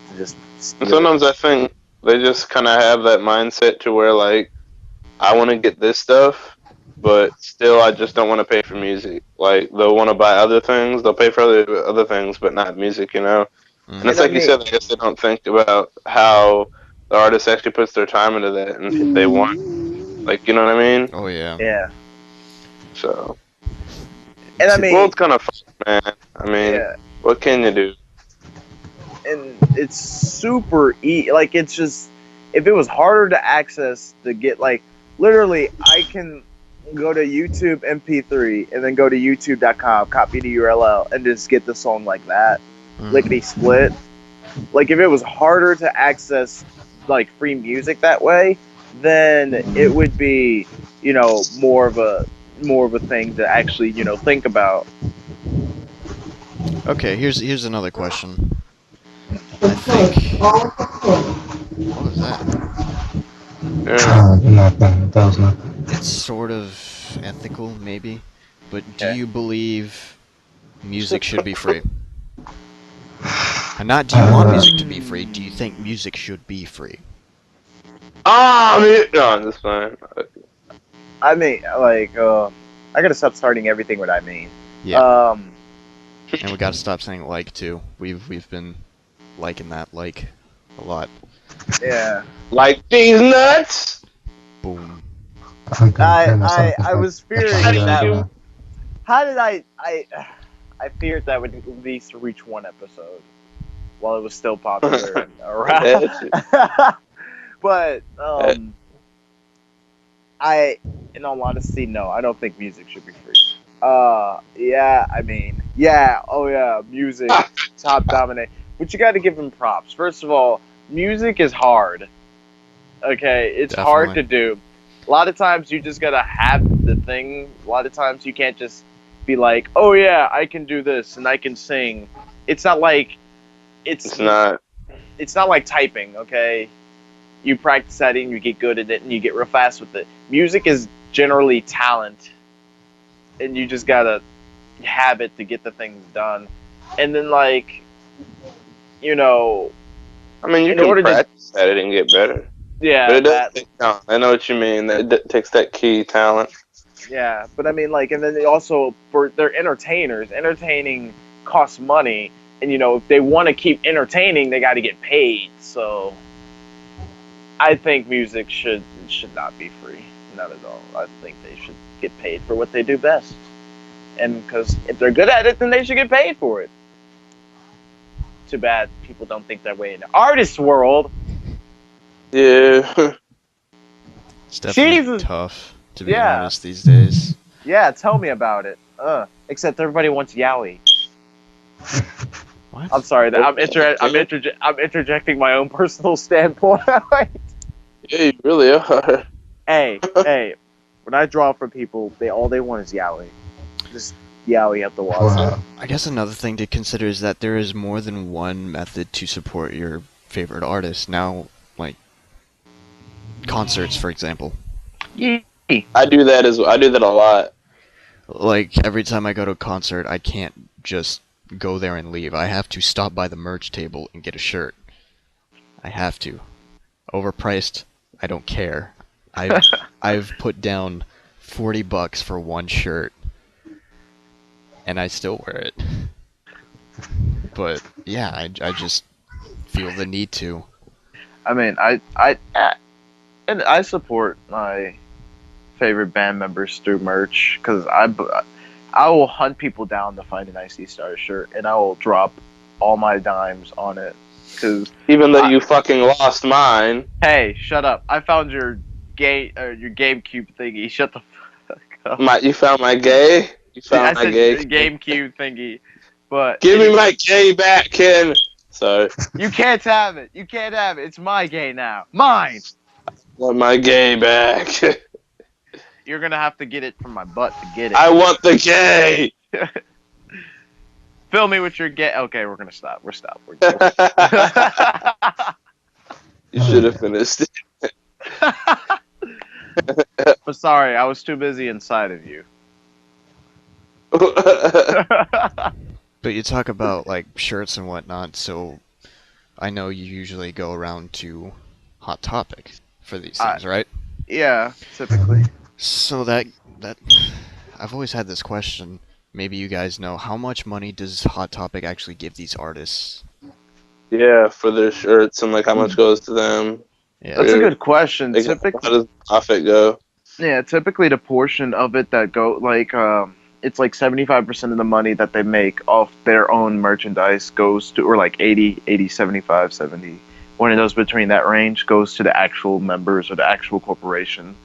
Speaker 4: to just steal
Speaker 2: And sometimes I think they just kind of have that mindset to where, like, I want to get this stuff, but still I just don't want to pay for music. Like, they'll want to buy other things, they'll pay for other things, but not music, you know?
Speaker 1: Mm-hmm.
Speaker 2: And it's like you said, I guess they don't think about how the artist actually puts their time into that, and if they want, like, you know what I mean?
Speaker 1: Oh yeah.
Speaker 4: Yeah.
Speaker 2: So,
Speaker 4: And I mean,
Speaker 2: well, it's kind of fun, man. I mean,
Speaker 4: yeah.
Speaker 2: what can you do?
Speaker 4: And it's super like it's just, if it was harder to access to get, like, literally I can go to YouTube MP3 and then go to youtube.com, copy the URL, and just get the song like that, lickety split. Like, if it was harder to access like free music that way, then it would be, you know, more of a thing to actually, you know, think about.
Speaker 1: Okay, here's another question. I think. What was that?
Speaker 3: Nothing. That was nothing.
Speaker 1: It's sort of ethical, maybe, but do
Speaker 4: Okay.
Speaker 1: you believe music should be free? And not do you want music to be free, do you think music should be free?
Speaker 2: No, that's fine.
Speaker 4: I mean, like, I gotta stop starting everything with I mean.
Speaker 1: Yeah. And we gotta stop saying like too. We've been liking that like a lot.
Speaker 4: Yeah.
Speaker 2: Like these nuts.
Speaker 1: Boom.
Speaker 3: I'm gonna kill myself
Speaker 4: I
Speaker 3: if
Speaker 4: was fearing
Speaker 3: I do
Speaker 4: that.
Speaker 3: that.
Speaker 4: How did I feared that would at least reach one episode while it was still popular and around. But in all honesty, no, I don't think music should be free. Yeah, I mean, yeah, oh yeah, music top dominate. But you got to give them props. First of all, music is hard. Okay, it's hard to do. A lot of times you just gotta have the thing. A lot of times you can't just be like, oh yeah, I can do this and I can sing. It's not like it's not like typing. Okay, you practice that and you get good at it and you get real fast with it. Music is generally talent, and you just gotta have it to get the things done. And then like, you know,
Speaker 2: I mean, you
Speaker 4: in
Speaker 2: can
Speaker 4: order to-
Speaker 2: practice at it and get better.
Speaker 4: yeah,
Speaker 2: But it does
Speaker 4: that.
Speaker 2: take talent. I know what you mean. That takes that key talent.
Speaker 4: Yeah, but I mean, like, and then they also they're entertainers. Entertaining costs money, and if they want to keep entertaining, they got to get paid. So, I think music should not be free, not at all. I think they should get paid for what they do best, and because if they're good at it, then they should get paid for it. Too bad people don't think that way in the artist world.
Speaker 2: Yeah.
Speaker 1: It's definitely
Speaker 4: Jesus.
Speaker 1: tough, to be
Speaker 4: Yeah.
Speaker 1: honest, these days.
Speaker 4: Yeah, tell me about it. Except everybody wants yaoi.
Speaker 1: What?
Speaker 4: I'm sorry. I'm interjecting my own personal standpoint.
Speaker 2: Yeah, you really are.
Speaker 4: hey, when I draw for people, all they want is yaoi. Just yaoi up the wall.
Speaker 3: Wow.
Speaker 1: I guess another thing to consider is that there is more than one method to support your favorite artist. Now, like, concerts, for example.
Speaker 2: I do that I do that a lot.
Speaker 1: Like, every time I go to a concert, I can't just go there and leave. I have to stop by the merch table and get a shirt. I have to. Overpriced, I don't care. I've put down $40 for one shirt, and I still wear it. But yeah, I just feel the need to.
Speaker 4: I mean, and I support my favorite band members through merch because I will hunt people down to find an Icy Star shirt, and I will drop all my dimes on it. Cause
Speaker 2: Even though you fucking lost mine.
Speaker 4: hey, shut up! I found your GameCube thingy. Shut the fuck up.
Speaker 2: You found my gay? You
Speaker 4: I
Speaker 2: found my
Speaker 4: said
Speaker 2: gay?
Speaker 4: GameCube thingy, but
Speaker 2: Give me my gay back, Ken. Sorry.
Speaker 4: you can't have it. You can't have it. It's my gay now. Mine.
Speaker 2: Want my gay back.
Speaker 4: You're gonna have to get it from my butt to get it.
Speaker 2: I want the gay.
Speaker 4: Fill me with your gay. Okay, we're gonna stop. We're stopped.
Speaker 2: You should have finished it.
Speaker 4: But sorry, I was too busy inside of you.
Speaker 1: But you talk about, like, shirts and whatnot, so I know you usually go around to Hot Topic for these things, right?
Speaker 4: Yeah, typically.
Speaker 1: So that I've always had this question. Maybe you guys know, how much money does Hot Topic actually give these artists?
Speaker 2: Yeah, for their shirts and like how much goes to them.
Speaker 1: Yeah.
Speaker 4: That's a good question.
Speaker 2: Like,
Speaker 4: Typically,
Speaker 2: how does profit go?
Speaker 4: yeah, typically the portion of it that go it's like 75% of the money that they make off their own merchandise goes to, or like 80, 75, 70. One of those between that range goes to the actual members or the actual corporation,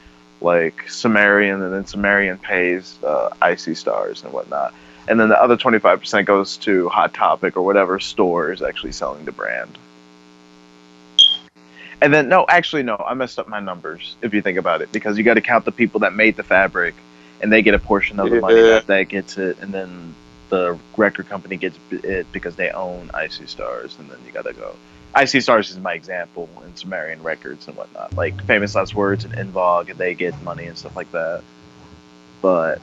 Speaker 4: like Sumerian, and then Sumerian pays Icy Stars and whatnot. And then the other 25% goes to Hot Topic or whatever store is actually selling the brand. And then, no, I messed up my numbers, if you think about it, because you got to count the people that made the fabric, and they get a portion of the money that gets it, and then the record company gets it because they own Icy Stars, and then you got to go. IC Stars is my example in Sumerian records and whatnot. Like Famous Last Words and In Vogue, they get money and stuff like that. But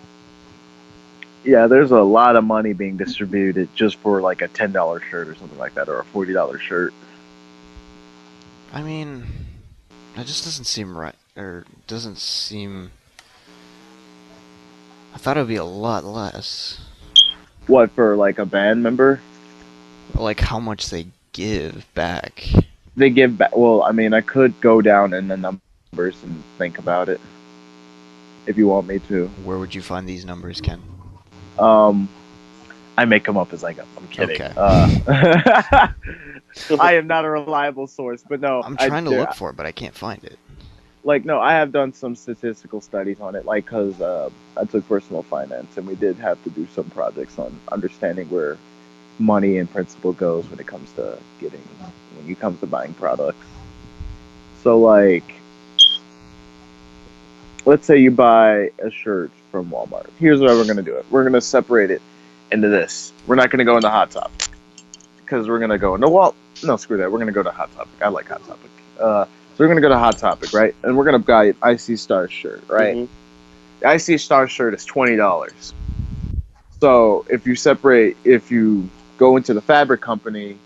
Speaker 4: yeah, there's a lot of money being distributed just for like a $10 shirt or something like that, or a $40 shirt.
Speaker 1: I mean, that just doesn't seem right, or doesn't seem. I thought it would be a lot less.
Speaker 4: What, for like a band member?
Speaker 1: Like how much they give back.
Speaker 4: They give back. Well, I mean, I could go down in the numbers and think about it if you want me to.
Speaker 1: Where would you find these numbers, Ken?
Speaker 4: I make them up as I go. I'm kidding.
Speaker 1: Okay.
Speaker 4: I am not a reliable source, but no.
Speaker 1: I'm trying to look for it, but I can't find it.
Speaker 4: Like, no, I have done some statistical studies on it, like, because I took personal finance, and we did have to do some projects on understanding where money and principle goes when it comes to buying products. So, like, let's say you buy a shirt from Walmart. Here's how we're going to do it. We're going to separate it into this. We're not going to go into Hot Topic, because we're going to go into, well, no, screw that. We're going to go to Hot Topic. I like Hot Topic. So we're going to go to Hot Topic, right? And we're going to buy an IC Stars shirt, right? Mm-hmm. The IC Stars shirt is $20. So if you go into the fabric company,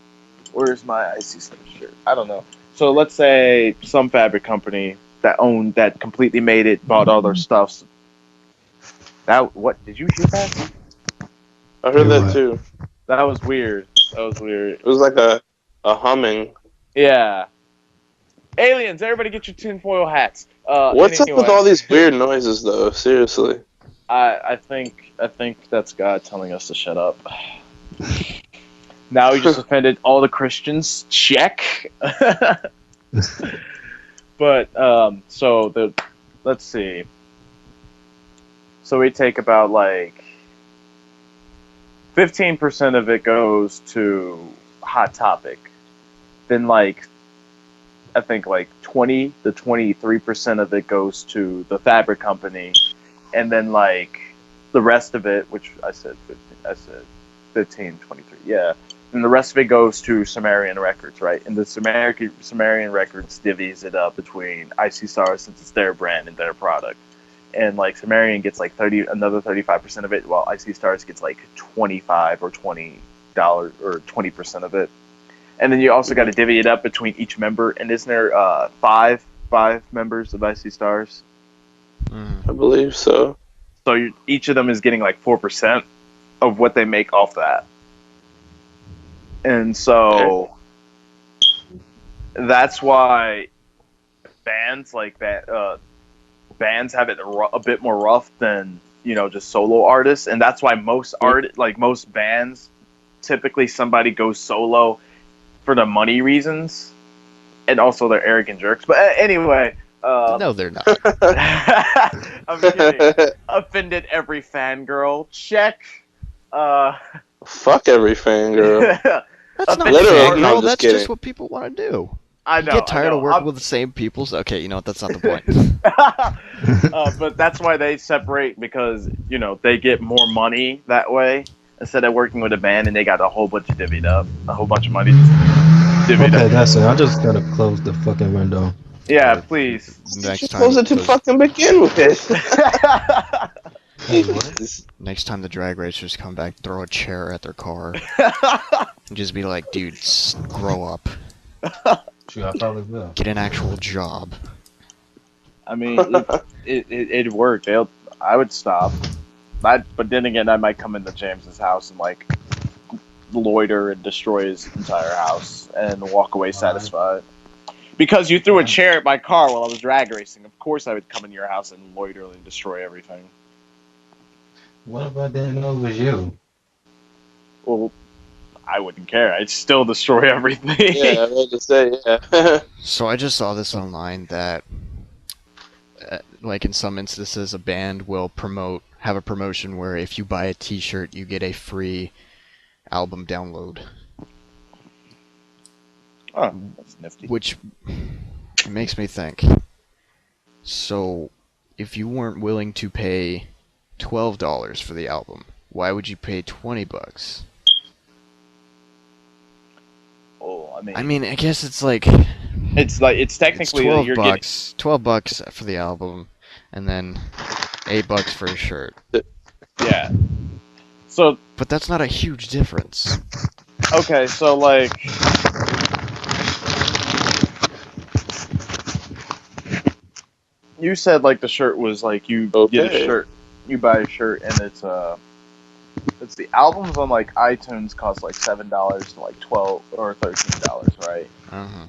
Speaker 4: where's my IC Stars shirt? I don't know. So let's say some fabric company that completely made it, bought all their stuff. What, did you shoot that?
Speaker 2: I heard that too.
Speaker 4: That was weird.
Speaker 2: It was like a humming.
Speaker 4: Yeah. Aliens, everybody get your tinfoil hats.
Speaker 2: What's up with all these weird noises, though? Seriously.
Speaker 4: I think that's God telling us to shut up. Now we just offended all the Christians. Check. But let's see. So we take about like 15% of it goes to Hot Topic. Then like I think like 20 to 23% of it goes to the fabric company, and then like the rest of it, which I said 15, 23, yeah. And the rest of it goes to Sumerian Records, right? And the Sumerian Records divvies it up between IC Stars, since it's their brand and their product. And like Sumerian gets like another 35% of it, while IC Stars gets like $25 or $20 or 20% of it. And then you also got to divvy it up between each member. And isn't there five members of IC Stars?
Speaker 2: I believe so.
Speaker 4: So each of them is getting like 4% of what they make off that. And so that's why bands like that, bands have it a bit more rough than, just solo artists. And that's why most bands, typically somebody goes solo for the money reasons, and also they're arrogant jerks. But anyway,
Speaker 1: no, they're not.
Speaker 4: I'm kidding. Offended every fangirl. Check.
Speaker 2: Fuck every fangirl.
Speaker 1: That's not
Speaker 2: Literally,
Speaker 1: fangirl.
Speaker 2: I'm
Speaker 1: That's
Speaker 2: kidding.
Speaker 1: just what people want to do.
Speaker 4: I know.
Speaker 1: You get tired of working with the same people. So, okay, you know what? That's not the point.
Speaker 4: But that's why they separate, because they get more money that way instead of working with a band, and they got a whole bunch of divvied up, a whole bunch of money divvied up.
Speaker 3: Okay, that's it. I just gotta close the fucking window.
Speaker 4: Yeah, please.
Speaker 1: Next time,
Speaker 2: Close it to fucking begin with.
Speaker 1: Next time the drag racers come back, throw a chair at their car and just be like, "Dude, grow up.
Speaker 3: Sure, I probably will.
Speaker 1: Get an actual job."
Speaker 4: I mean, it worked. I would stop. But then again, I might come into James's house and like loiter and destroy his entire house and walk away satisfied. Because you threw a chair at my car while I was drag racing. Of course, I would come in your house and loiter and destroy everything.
Speaker 3: What if I didn't know it was you?
Speaker 4: Well, I wouldn't care. I'd still destroy everything.
Speaker 2: Yeah, I was to say, yeah.
Speaker 1: So I just saw this online that, like in some instances, a band will have a promotion where if you buy a T-shirt, you get a free album download.
Speaker 4: Oh, that's nifty.
Speaker 1: Which makes me think. So, if you weren't willing to pay $12 for the album, why would you pay $20?
Speaker 4: Oh, I
Speaker 1: I mean, I guess it's like
Speaker 5: it's
Speaker 1: it's
Speaker 5: technically
Speaker 1: 12
Speaker 5: you're
Speaker 1: bucks, $12 for the album, and then $8 for a shirt.
Speaker 5: yeah. So
Speaker 1: But that's not a huge difference.
Speaker 5: okay, so like you said, like the shirt was like you get a
Speaker 2: Okay.
Speaker 5: shirt, you buy a shirt, and it's the albums on like iTunes cost like $7 to like $12 or $13, right?
Speaker 1: Uh-huh.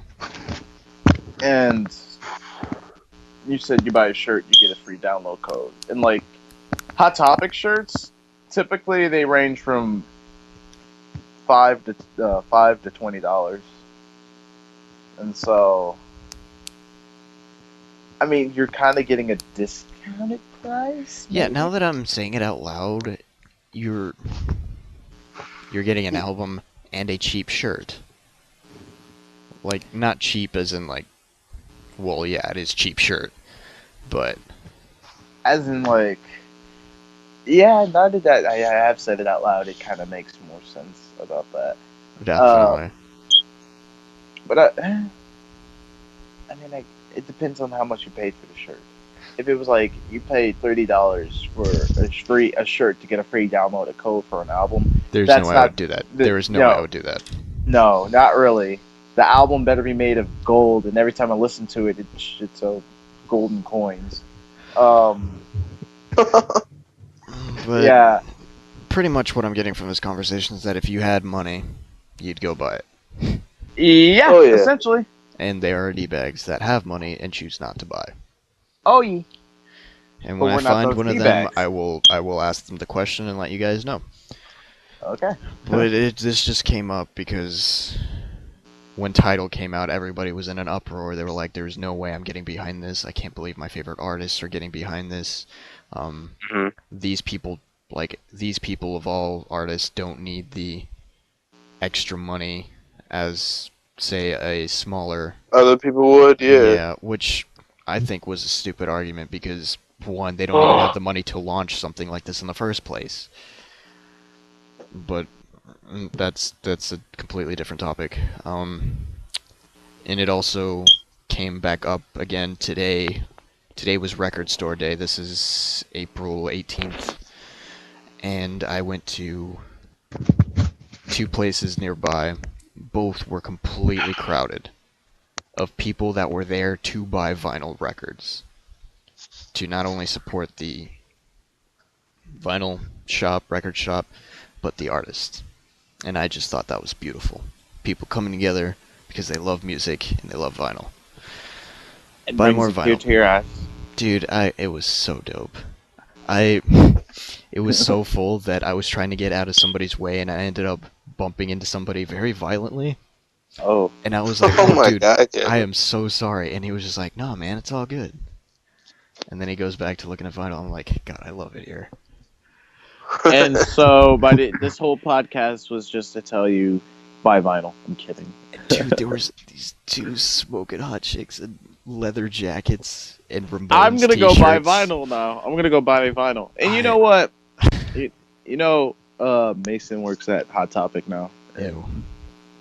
Speaker 5: And you said you buy a shirt, you get a free download code. And like Hot Topic shirts, typically they range from $5 to $20, and so I mean you're kind of getting a discounted price.
Speaker 1: Yeah,
Speaker 5: maybe?
Speaker 1: now that I'm saying it out loud, you're getting an album and a cheap shirt. Like, not cheap as in like, well, yeah, it is cheap shirt, but
Speaker 5: As in like, yeah, now that I have said it out loud, it kind of makes more sense about that.
Speaker 1: definitely.
Speaker 5: But I mean, like, it depends on how much you paid for the shirt. If it was like you paid $30 for a shirt to get a free download, a code for an album,
Speaker 1: There's
Speaker 5: that's
Speaker 1: no way I
Speaker 5: not
Speaker 1: would do that.
Speaker 5: the-
Speaker 1: There is no
Speaker 5: no.
Speaker 1: way I would do that.
Speaker 5: no, not really. The album better be made of gold, and every time I listen to it, it's golden coins.
Speaker 1: But
Speaker 5: Yeah,
Speaker 1: pretty much what I'm getting from this conversation is that if you had money, you'd go buy it.
Speaker 5: yeah,
Speaker 2: Oh, yeah.
Speaker 5: essentially.
Speaker 1: And there are D-bags that have money and choose not to buy.
Speaker 5: Oh yeah.
Speaker 1: And
Speaker 5: But
Speaker 1: when I
Speaker 5: we're not
Speaker 1: find
Speaker 5: those
Speaker 1: one of them,
Speaker 5: D-bags.
Speaker 1: I will ask them the question and let you guys know.
Speaker 5: Okay.
Speaker 1: But this just came up because when Tidal came out, everybody was in an uproar. They were like, "There's no way I'm getting behind this. I can't believe my favorite artists are getting behind this."
Speaker 2: Mhm.
Speaker 1: These people of all artists don't need the extra money as, say, a smaller.
Speaker 2: Other people would, yeah.
Speaker 1: Which I think was a stupid argument because one, they don't even have the money to launch something like this in the first place. But that's a completely different topic. And it also came back up again today. Today was Record Store Day. This is April 18th. And I went to 2 places nearby. Both were completely crowded of people that were there to buy vinyl records. To not only support the vinyl shop, record shop, but the artist. And I just thought that was beautiful. People coming together because they love music and they love vinyl.
Speaker 5: It
Speaker 1: Buy
Speaker 5: brings
Speaker 1: more
Speaker 5: a tear
Speaker 1: vinyl.
Speaker 5: to your eyes.
Speaker 1: Dude, it was so dope. It was so full that I was trying to get out of somebody's way and I ended up bumping into somebody very violently.
Speaker 5: Oh.
Speaker 1: And I was like,
Speaker 2: Oh my
Speaker 1: dude,
Speaker 2: God, yeah.
Speaker 1: I am so sorry. And he was just like, no, man, it's all good. And then he goes back to looking at vinyl. I'm like, God, I love it here.
Speaker 5: And so, this whole podcast was just to tell you, buy vinyl. I'm kidding.
Speaker 1: Dude, there was these 2 smoking hot chicks in leather jackets and Ramones
Speaker 5: I'm gonna go buy
Speaker 1: t-shirts.
Speaker 5: vinyl now. I'm gonna go buy vinyl. And you know what? Mason works at Hot Topic now.
Speaker 1: Ew.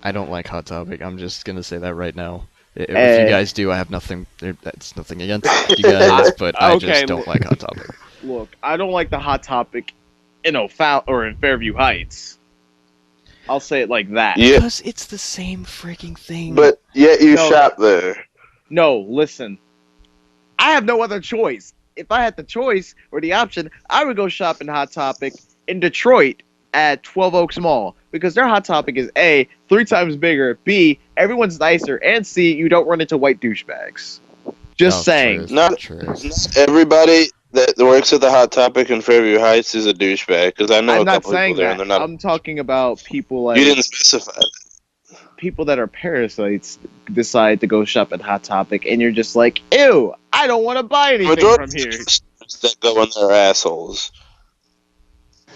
Speaker 1: I don't like Hot Topic. I'm just gonna say that right now. If you
Speaker 5: Hey.
Speaker 1: guys do, I have nothing. That's nothing against you guys, but I
Speaker 5: Okay,
Speaker 1: just don't like Hot Topic.
Speaker 5: Look, I don't like the Hot Topic in in Fairview Heights. I'll say it like that.
Speaker 2: Yeah,
Speaker 1: Because it's the same freaking thing.
Speaker 2: but yet you
Speaker 5: No.
Speaker 2: shop there.
Speaker 5: No, listen. I have no other choice. If I had the choice or the option, I would go shop in Hot Topic in Detroit at 12 Oaks Mall because their Hot Topic is A, 3 times bigger, B, everyone's nicer, and C, you don't run into white douchebags. Just
Speaker 1: Oh,
Speaker 5: saying.
Speaker 1: true.
Speaker 2: Not-
Speaker 1: True.
Speaker 2: Not everybody that works at the Hot Topic in Fairview Heights is a douchebag, because I know
Speaker 5: I'm
Speaker 2: a
Speaker 5: not
Speaker 2: couple
Speaker 5: saying
Speaker 2: people there,
Speaker 5: that.
Speaker 2: and they're not.
Speaker 5: I'm talking about people like
Speaker 2: You didn't specify.
Speaker 5: people that are parasites decide to go shop at Hot Topic, and you're just like, ew, I don't want to buy anything
Speaker 2: Majority
Speaker 5: from here.
Speaker 2: of that go in their assholes.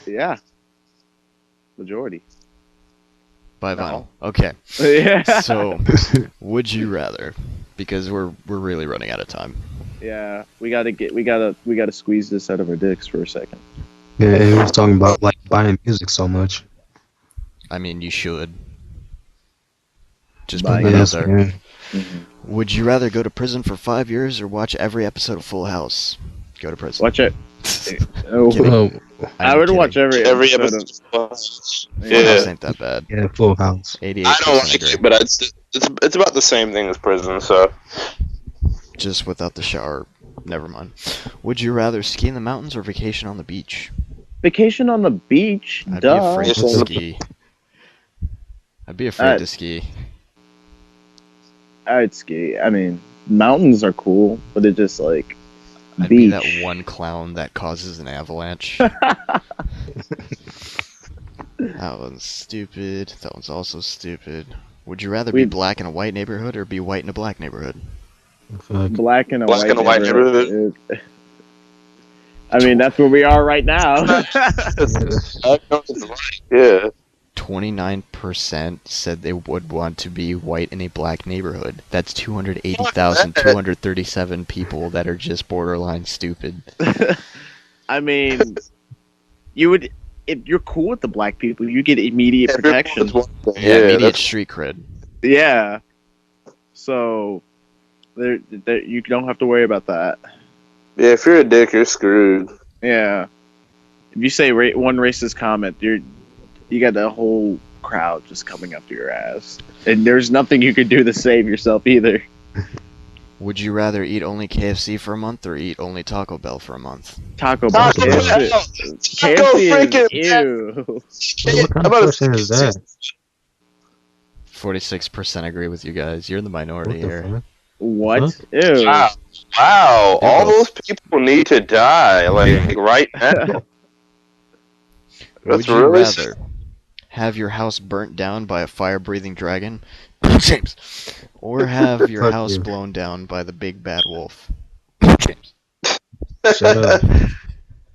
Speaker 5: Yeah. Majority.
Speaker 1: Buy
Speaker 5: No.
Speaker 1: vinyl. Okay.
Speaker 5: Yeah.
Speaker 1: So, would you rather? Because we're really running out of time.
Speaker 5: Yeah, we gotta squeeze this out of our dicks for a second.
Speaker 3: Yeah, he was talking about like buying music so much.
Speaker 1: I mean, you should. Just
Speaker 5: Bye.
Speaker 1: putting that out
Speaker 3: Yes,
Speaker 1: there.
Speaker 3: man.
Speaker 1: Would you rather go to prison for 5 years or watch every episode of Full House? Go to prison.
Speaker 5: Watch it. Oh,
Speaker 1: Kidding.
Speaker 3: Oh,
Speaker 5: I
Speaker 1: I'm
Speaker 5: would
Speaker 1: kidding.
Speaker 5: watch every
Speaker 2: Every
Speaker 5: episode.
Speaker 2: episode.
Speaker 1: Full
Speaker 2: Yeah.
Speaker 1: House ain't that bad.
Speaker 3: yeah, Full House.
Speaker 1: 88%
Speaker 2: I don't like
Speaker 1: agree.
Speaker 2: it, but it's about the same thing as prison. So
Speaker 1: Just without the shower. Never mind. Would you rather ski in the mountains or vacation on the beach?
Speaker 5: Vacation on the beach.
Speaker 1: I'd be
Speaker 5: Duh.
Speaker 1: afraid to
Speaker 2: Yes.
Speaker 1: ski. I'd be afraid to ski.
Speaker 5: I'd ski. I mean, mountains are cool, but it just like
Speaker 1: I'd be
Speaker 5: beach.
Speaker 1: that one clown that causes an avalanche. That one's stupid. That one's also stupid. Would you rather be black in a white neighborhood or be white in a black neighborhood?
Speaker 3: Fuck.
Speaker 5: Black and a
Speaker 2: Black
Speaker 5: white,
Speaker 2: and a white
Speaker 5: neighborhood. I mean, that's where we are right now.
Speaker 2: I know it's right. Yeah.
Speaker 1: 29% said they would want to be white in a black neighborhood. That's 280,237 people that are just borderline stupid.
Speaker 5: I mean, you would if you're cool with the black people, you get immediate protection.
Speaker 1: Yeah, immediate
Speaker 2: that's-
Speaker 1: street cred.
Speaker 5: Yeah. So there, you don't have to worry about that.
Speaker 2: yeah, if you're a dick, you're screwed.
Speaker 5: Yeah. If you say one racist comment, you got the whole crowd just coming up to your ass, and there's nothing you can do to save yourself either.
Speaker 1: Would you rather eat only KFC for a month or eat only Taco Bell for a month?
Speaker 5: Taco Bell.
Speaker 2: Taco
Speaker 3: Bell.
Speaker 5: KFC
Speaker 2: freaking
Speaker 5: is ew.
Speaker 3: What kind of question is that?
Speaker 1: 46% agree with you guys. You're in the minority
Speaker 3: What the
Speaker 1: here.
Speaker 3: fuck?
Speaker 5: What?
Speaker 3: Huh?
Speaker 5: Ew.
Speaker 2: Wow. Wow. All those people need to die, like right now.
Speaker 1: Would
Speaker 2: That's
Speaker 1: you
Speaker 2: really
Speaker 1: rather have your house burnt down by a fire-breathing dragon, James, or have your
Speaker 3: Fuck
Speaker 1: house
Speaker 3: you.
Speaker 1: blown down by the big bad wolf, James?
Speaker 3: Shut up.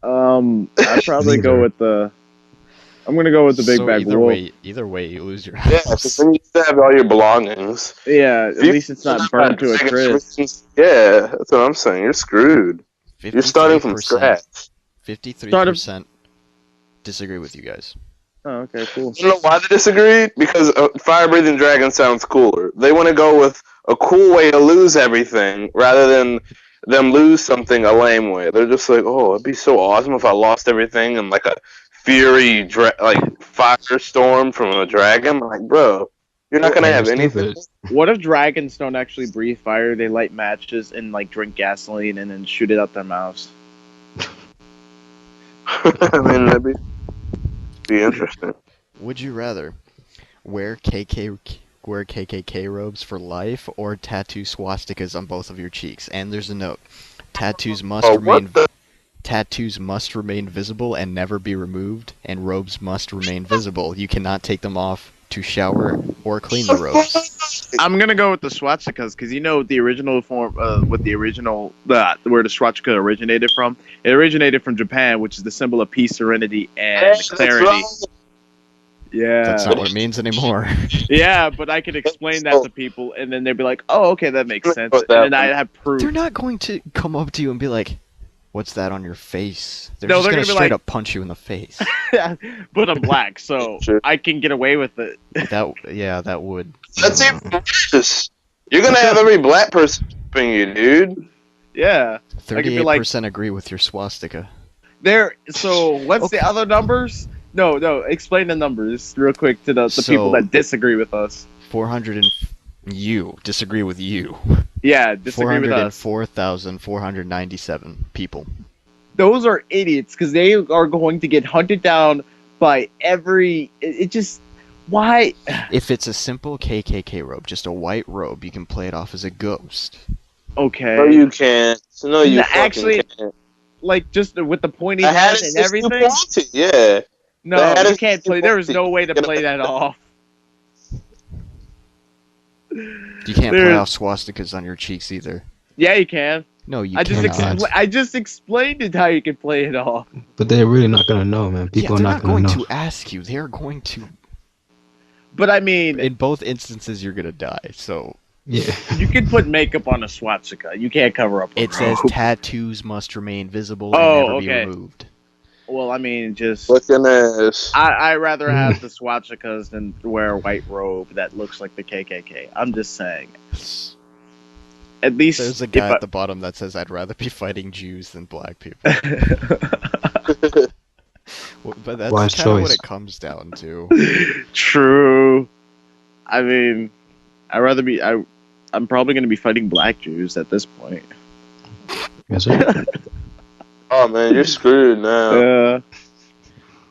Speaker 5: I'd probably go
Speaker 3: Neither.
Speaker 5: with the. I'm gonna go with the big
Speaker 1: So
Speaker 5: bad
Speaker 1: either
Speaker 5: wolf.
Speaker 1: either way, you lose your
Speaker 2: Yeah,
Speaker 1: house.
Speaker 2: because then you still have all your belongings.
Speaker 5: Yeah, at
Speaker 2: If you-
Speaker 5: least it's not burned to a crisp.
Speaker 2: Yeah, that's what I'm saying. You're screwed. You're starting from
Speaker 1: 53%.
Speaker 2: scratch.
Speaker 1: 53% disagree with you guys.
Speaker 5: Oh, okay, cool.
Speaker 2: You know why they disagree? Because a fire-breathing dragon sounds cooler. They want to go with a cool way to lose everything rather than them lose something a lame way. They're just like, oh, it'd be so awesome if I lost everything in like a fury, like firestorm from a dragon. I'm like, bro, you're not gonna
Speaker 3: Yeah,
Speaker 2: have
Speaker 3: you're
Speaker 2: anything.
Speaker 3: stupid.
Speaker 5: What if dragons don't actually breathe fire? They light matches and like drink gasoline and then shoot it out their mouths.
Speaker 2: I mean, that'd be interesting.
Speaker 1: Would you rather wear KKK robes for life or tattoo swastikas on both of your cheeks? And there's a note: tattoos must
Speaker 2: Oh,
Speaker 1: remain
Speaker 2: what the?
Speaker 1: tattoos must remain visible and never be removed, and robes must remain visible. You cannot take them off to shower or clean the robes.
Speaker 5: I'm gonna go with the swastikas because you know the original form, where the swastika originated from. It originated from Japan, which is the symbol of peace, serenity, and
Speaker 2: That's
Speaker 5: clarity.
Speaker 2: right.
Speaker 5: Yeah,
Speaker 1: That's not what it means anymore.
Speaker 5: yeah, but I could explain that to people, and then they'd be like, "Oh, okay, that makes sense."
Speaker 2: Put
Speaker 5: And
Speaker 2: that
Speaker 5: then I
Speaker 2: one.
Speaker 5: have proof.
Speaker 1: They're not going to come up to you and be like, "What's that on your face?" They're
Speaker 5: No,
Speaker 1: just
Speaker 5: they're
Speaker 1: gonna
Speaker 5: gonna be
Speaker 1: straight
Speaker 5: like-
Speaker 1: up punch you in the face.
Speaker 5: But I'm black, so
Speaker 2: Sure.
Speaker 5: I can get away with it.
Speaker 1: That would.
Speaker 2: That's even worse. You're gonna have every black person stopping you, dude.
Speaker 5: Yeah. I could be like,
Speaker 1: 38% agree with your swastika.
Speaker 5: there. So what's the other numbers? No. Explain the numbers real quick to the people that disagree with us.
Speaker 1: 400 and you disagree with you.
Speaker 5: Yeah, disagree with us.
Speaker 1: 404,497 people.
Speaker 5: Those are idiots because they are going to get hunted down by every. It just why?
Speaker 1: If it's a simple KKK robe, just a white robe, you can play it off as a ghost.
Speaker 5: Okay.
Speaker 2: No, you can't. No, you
Speaker 5: No,
Speaker 2: fucking
Speaker 5: actually,
Speaker 2: can't.
Speaker 5: Like just with the pointy
Speaker 2: I had
Speaker 5: head
Speaker 2: it
Speaker 5: and
Speaker 2: since
Speaker 5: everything.
Speaker 2: 240, yeah.
Speaker 5: No,
Speaker 2: I had
Speaker 5: you
Speaker 2: it
Speaker 5: can't
Speaker 2: since
Speaker 5: play. There is no
Speaker 2: 240.
Speaker 5: way to play that off.
Speaker 1: You can't play
Speaker 5: There-
Speaker 1: off swastikas on your cheeks either.
Speaker 5: Yeah, you can.
Speaker 1: No, you
Speaker 5: I just
Speaker 1: cannot.
Speaker 5: I just explained it how you can play it off.
Speaker 3: But they're really not gonna know, man.
Speaker 1: Yeah,
Speaker 3: People
Speaker 1: they're
Speaker 3: are
Speaker 1: not
Speaker 3: not gonna
Speaker 1: going
Speaker 3: know.
Speaker 1: to ask you. They're going to.
Speaker 5: But I mean,
Speaker 1: In both instances, you're gonna die. So
Speaker 3: Yeah.
Speaker 5: you can put makeup on a swastika. You can't cover up. A
Speaker 1: it says
Speaker 5: robe.
Speaker 1: tattoos must remain visible
Speaker 5: Oh,
Speaker 1: and never
Speaker 5: okay.
Speaker 1: be removed.
Speaker 5: Well, I mean, just
Speaker 2: Looking ass.
Speaker 5: I'd rather have the swastikas than wear a white robe that looks like the KKK. I'm just saying. At least
Speaker 1: There's a guy at the bottom that says, "I'd rather be fighting Jews than black people." Well, but that's
Speaker 3: Wise
Speaker 1: kind of what
Speaker 3: choice.
Speaker 1: it comes down to.
Speaker 5: True. I mean, I'd rather be. I'm probably going to be fighting black Jews at this point.
Speaker 3: Yes, sir.
Speaker 2: Oh man, you're screwed now.
Speaker 5: Yeah.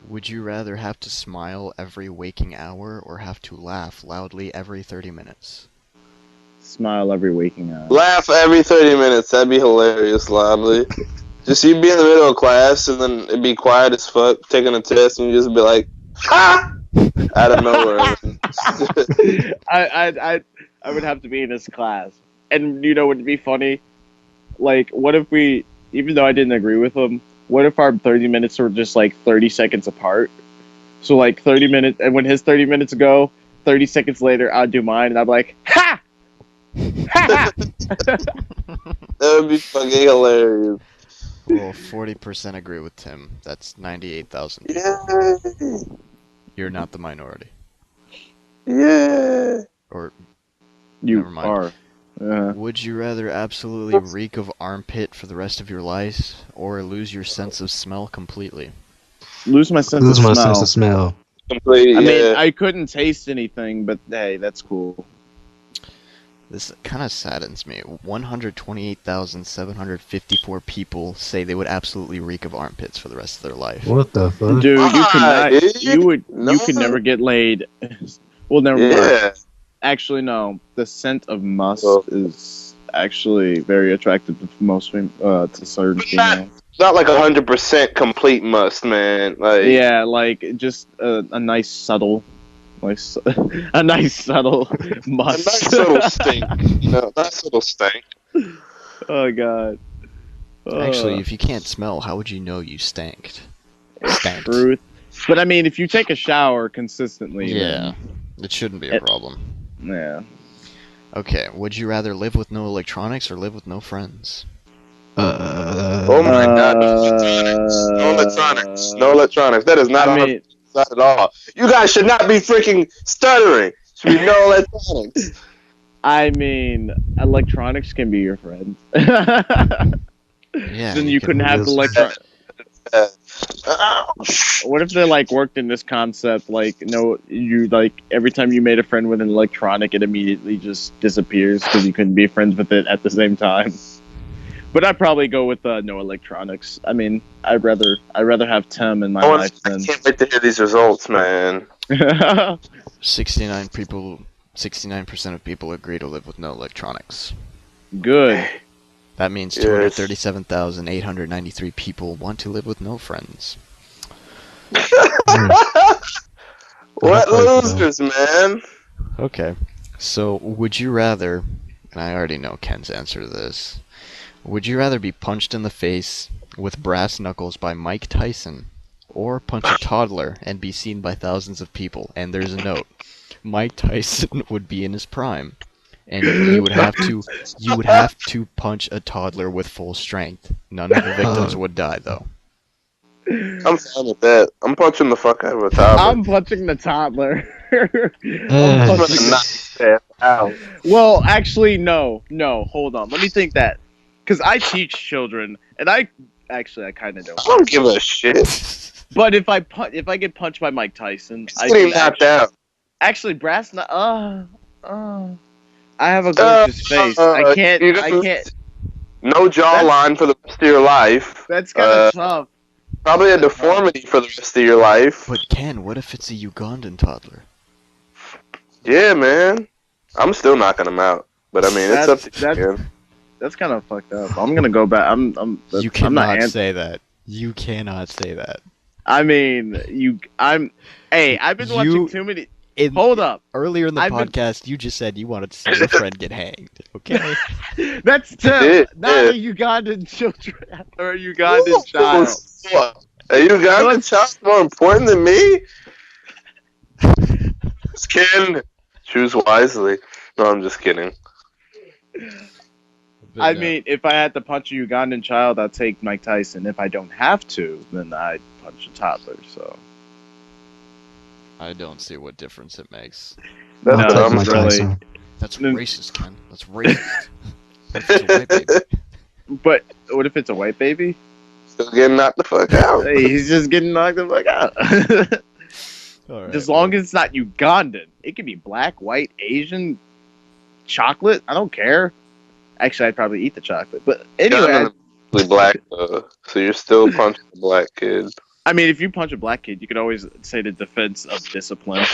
Speaker 1: Would you rather have to smile every waking hour or have to laugh loudly every 30 minutes?
Speaker 5: Smile every waking hour.
Speaker 2: Laugh every 30 minutes. That'd be hilarious, loudly. Just you'd be in the middle of class and then it'd be quiet as fuck, taking a test, and you just be like, ha! Out of nowhere.
Speaker 5: I would have to be in his class, and you know, would be funny. Like, what if we, even though I didn't agree with him, what if our 30 minutes were just like 30 seconds apart? So like 30 minutes, and when his 30 minutes go, 30 seconds later, I'd do mine, and I'm like, ha! Ha!
Speaker 2: That would be fucking hilarious.
Speaker 1: Well, 40% agree with Tim. That's 98,000 people.
Speaker 2: Yeah.
Speaker 1: You're not the minority.
Speaker 2: Yeah.
Speaker 1: Or
Speaker 5: You
Speaker 1: Never mind.
Speaker 5: are.
Speaker 1: would you rather absolutely reek of armpit for the rest of your life or lose your sense of smell completely?
Speaker 5: Lose my sense
Speaker 3: Lose
Speaker 5: of
Speaker 3: my
Speaker 5: smell.
Speaker 3: sense of smell.
Speaker 2: Complete,
Speaker 5: I mean,
Speaker 2: yeah.
Speaker 5: I couldn't taste anything, but hey, that's cool.
Speaker 1: This kind of saddens me. 128,754 people say they would absolutely reek of armpits for the rest of their life.
Speaker 3: What the fuck?
Speaker 5: Dude, you could
Speaker 2: Why,
Speaker 5: not.
Speaker 2: dude?
Speaker 5: You
Speaker 2: No.
Speaker 5: could never get laid. Well, never mind.
Speaker 2: Yeah.
Speaker 5: Actually, no. The scent of musk
Speaker 2: Well-
Speaker 5: is actually very attractive to most to certain
Speaker 2: But not-
Speaker 5: females.
Speaker 2: It's not like 100% complete must, man. Like,
Speaker 5: Yeah, like just a nice subtle, a nice subtle
Speaker 2: a
Speaker 5: musk.
Speaker 2: nice little stink. You know, nice little stink.
Speaker 5: Oh god.
Speaker 1: Actually, if you can't smell, how would you know you stanked? Stanked.
Speaker 5: Truth. But I mean, if you take a shower consistently,
Speaker 1: Yeah, it shouldn't be a
Speaker 5: It-
Speaker 1: problem.
Speaker 5: then, yeah.
Speaker 1: Okay, would you rather live with no electronics or live with no friends?
Speaker 2: Oh my god, no electronics. No electronics. No electronics. That is not
Speaker 5: I
Speaker 2: on
Speaker 5: mean,
Speaker 2: the side at all. You guys should not be freaking stuttering. Should be no electronics.
Speaker 5: electronics can be your friend.
Speaker 1: Yeah.
Speaker 5: Then you
Speaker 3: can
Speaker 5: couldn't have the
Speaker 3: just-
Speaker 5: electron.
Speaker 2: Uh,
Speaker 5: What if they like worked in this concept? Like, no, you like every time you made a friend with an electronic, it immediately just disappears because you couldn't be friends with it at the same time. But I'd probably go with no electronics. I mean, I'd rather have Tim in my
Speaker 2: I
Speaker 5: life than.
Speaker 2: can't wait to hear these results, man.
Speaker 1: 69% of people agree to live with no electronics.
Speaker 5: Good.
Speaker 1: That means
Speaker 2: Yes.
Speaker 1: 237,893 people want to live with no friends.
Speaker 2: What
Speaker 3: I'll play for
Speaker 2: losers, man?
Speaker 1: Okay, so would you rather, and I already know Ken's answer to this, would you rather be punched in the face with brass knuckles by Mike Tyson, or punch a toddler and be seen by thousands of people? And there's a note. Mike Tyson would be in his prime, and you would have to punch a toddler with full strength. None of the victims would die, though.
Speaker 2: I'm fine with that. I'm punching the fuck out of a toddler.
Speaker 5: I'm punching the toddler.
Speaker 3: Uh,
Speaker 5: I'm
Speaker 2: I'm
Speaker 5: punching
Speaker 2: gonna
Speaker 5: the-
Speaker 2: knock his ass out.
Speaker 5: Well, actually, no. Hold on. Let me think that, because I teach children, and I kind of don't.
Speaker 2: I don't give a shit.
Speaker 5: But if I get punched by Mike Tyson,
Speaker 2: He's
Speaker 5: I
Speaker 2: getting
Speaker 5: can
Speaker 2: knocked out.
Speaker 5: actually brass. I have a gorgeous face. I can't.
Speaker 2: you No jawline for the rest of your life.
Speaker 5: That's kind of tough.
Speaker 2: Probably a deformity for the rest of your life.
Speaker 1: But Ken, what if it's a Ugandan toddler?
Speaker 2: Yeah, man. I'm still knocking him out. But I mean, it's up to you, man.
Speaker 5: That's kind of fucked up. I'm gonna go back.
Speaker 1: You
Speaker 5: I'm not
Speaker 1: cannot say that. You cannot say that.
Speaker 5: I mean, Hey, I've been watching too many. Hold up.
Speaker 1: Earlier in the
Speaker 5: I've been-
Speaker 1: podcast, you just said you wanted to see your friend get hanged. Okay.
Speaker 5: That's Tim,
Speaker 2: did,
Speaker 5: not
Speaker 2: yeah.
Speaker 5: a Ugandan children or a Ugandan child.
Speaker 2: Are you got a child more important than me? Ken, choose wisely. No, I'm just kidding.
Speaker 5: I mean, if I had to punch a Ugandan child, I'd take Mike Tyson. If I don't have to, then I'd punch a toddler. So
Speaker 1: I don't see what difference it makes.
Speaker 2: That's
Speaker 5: No,
Speaker 3: I'll
Speaker 2: dumb.
Speaker 3: take Mike
Speaker 5: really.
Speaker 3: Tyson.
Speaker 1: That's
Speaker 5: No.
Speaker 1: racist, Ken. That's racist. What if it's a white baby?
Speaker 5: but what if it's a white baby?
Speaker 2: Still getting knocked the fuck out.
Speaker 5: Hey, he's just getting knocked the fuck out.
Speaker 1: All right,
Speaker 5: As long
Speaker 1: well,
Speaker 5: as it's not Ugandan, it could be black, white, Asian, chocolate. I don't care. Actually, I'd probably eat the chocolate. But anyway,
Speaker 2: Gunman is black though, so you're still punching a black kid.
Speaker 5: I mean, if you punch a black kid, you could always say the defense of discipline.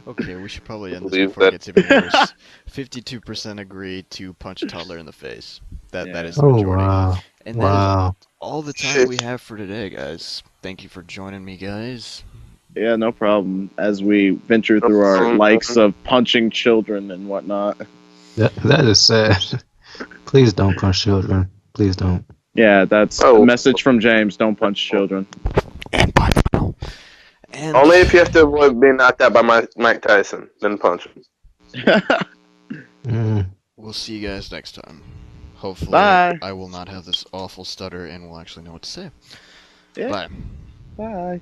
Speaker 1: okay, we should probably end this
Speaker 2: Believe
Speaker 1: before it
Speaker 2: that.
Speaker 1: gets even worse. 52% agree to punch a toddler in the face. That
Speaker 5: Yeah.
Speaker 1: is the
Speaker 3: Oh
Speaker 1: majority.
Speaker 3: wow!
Speaker 1: And that is
Speaker 3: Wow!
Speaker 1: all the time
Speaker 2: Shit.
Speaker 1: we have for today, guys. Thank you for joining me, guys.
Speaker 5: Yeah, no problem. As we venture through our likes of punching children and whatnot.
Speaker 3: That is sad. Please don't punch children. Please don't.
Speaker 5: Yeah, that's
Speaker 2: Oh.
Speaker 5: a message from James. Don't punch children.
Speaker 1: And bye for now. And
Speaker 2: Only if you have to avoid being knocked out by Mike Tyson, then punch him.
Speaker 3: Mm.
Speaker 1: we'll see you guys next time. Hopefully,
Speaker 5: Bye.
Speaker 1: I will not have this awful stutter and will actually know what to say.
Speaker 5: Yeah.
Speaker 1: Bye.
Speaker 5: Bye.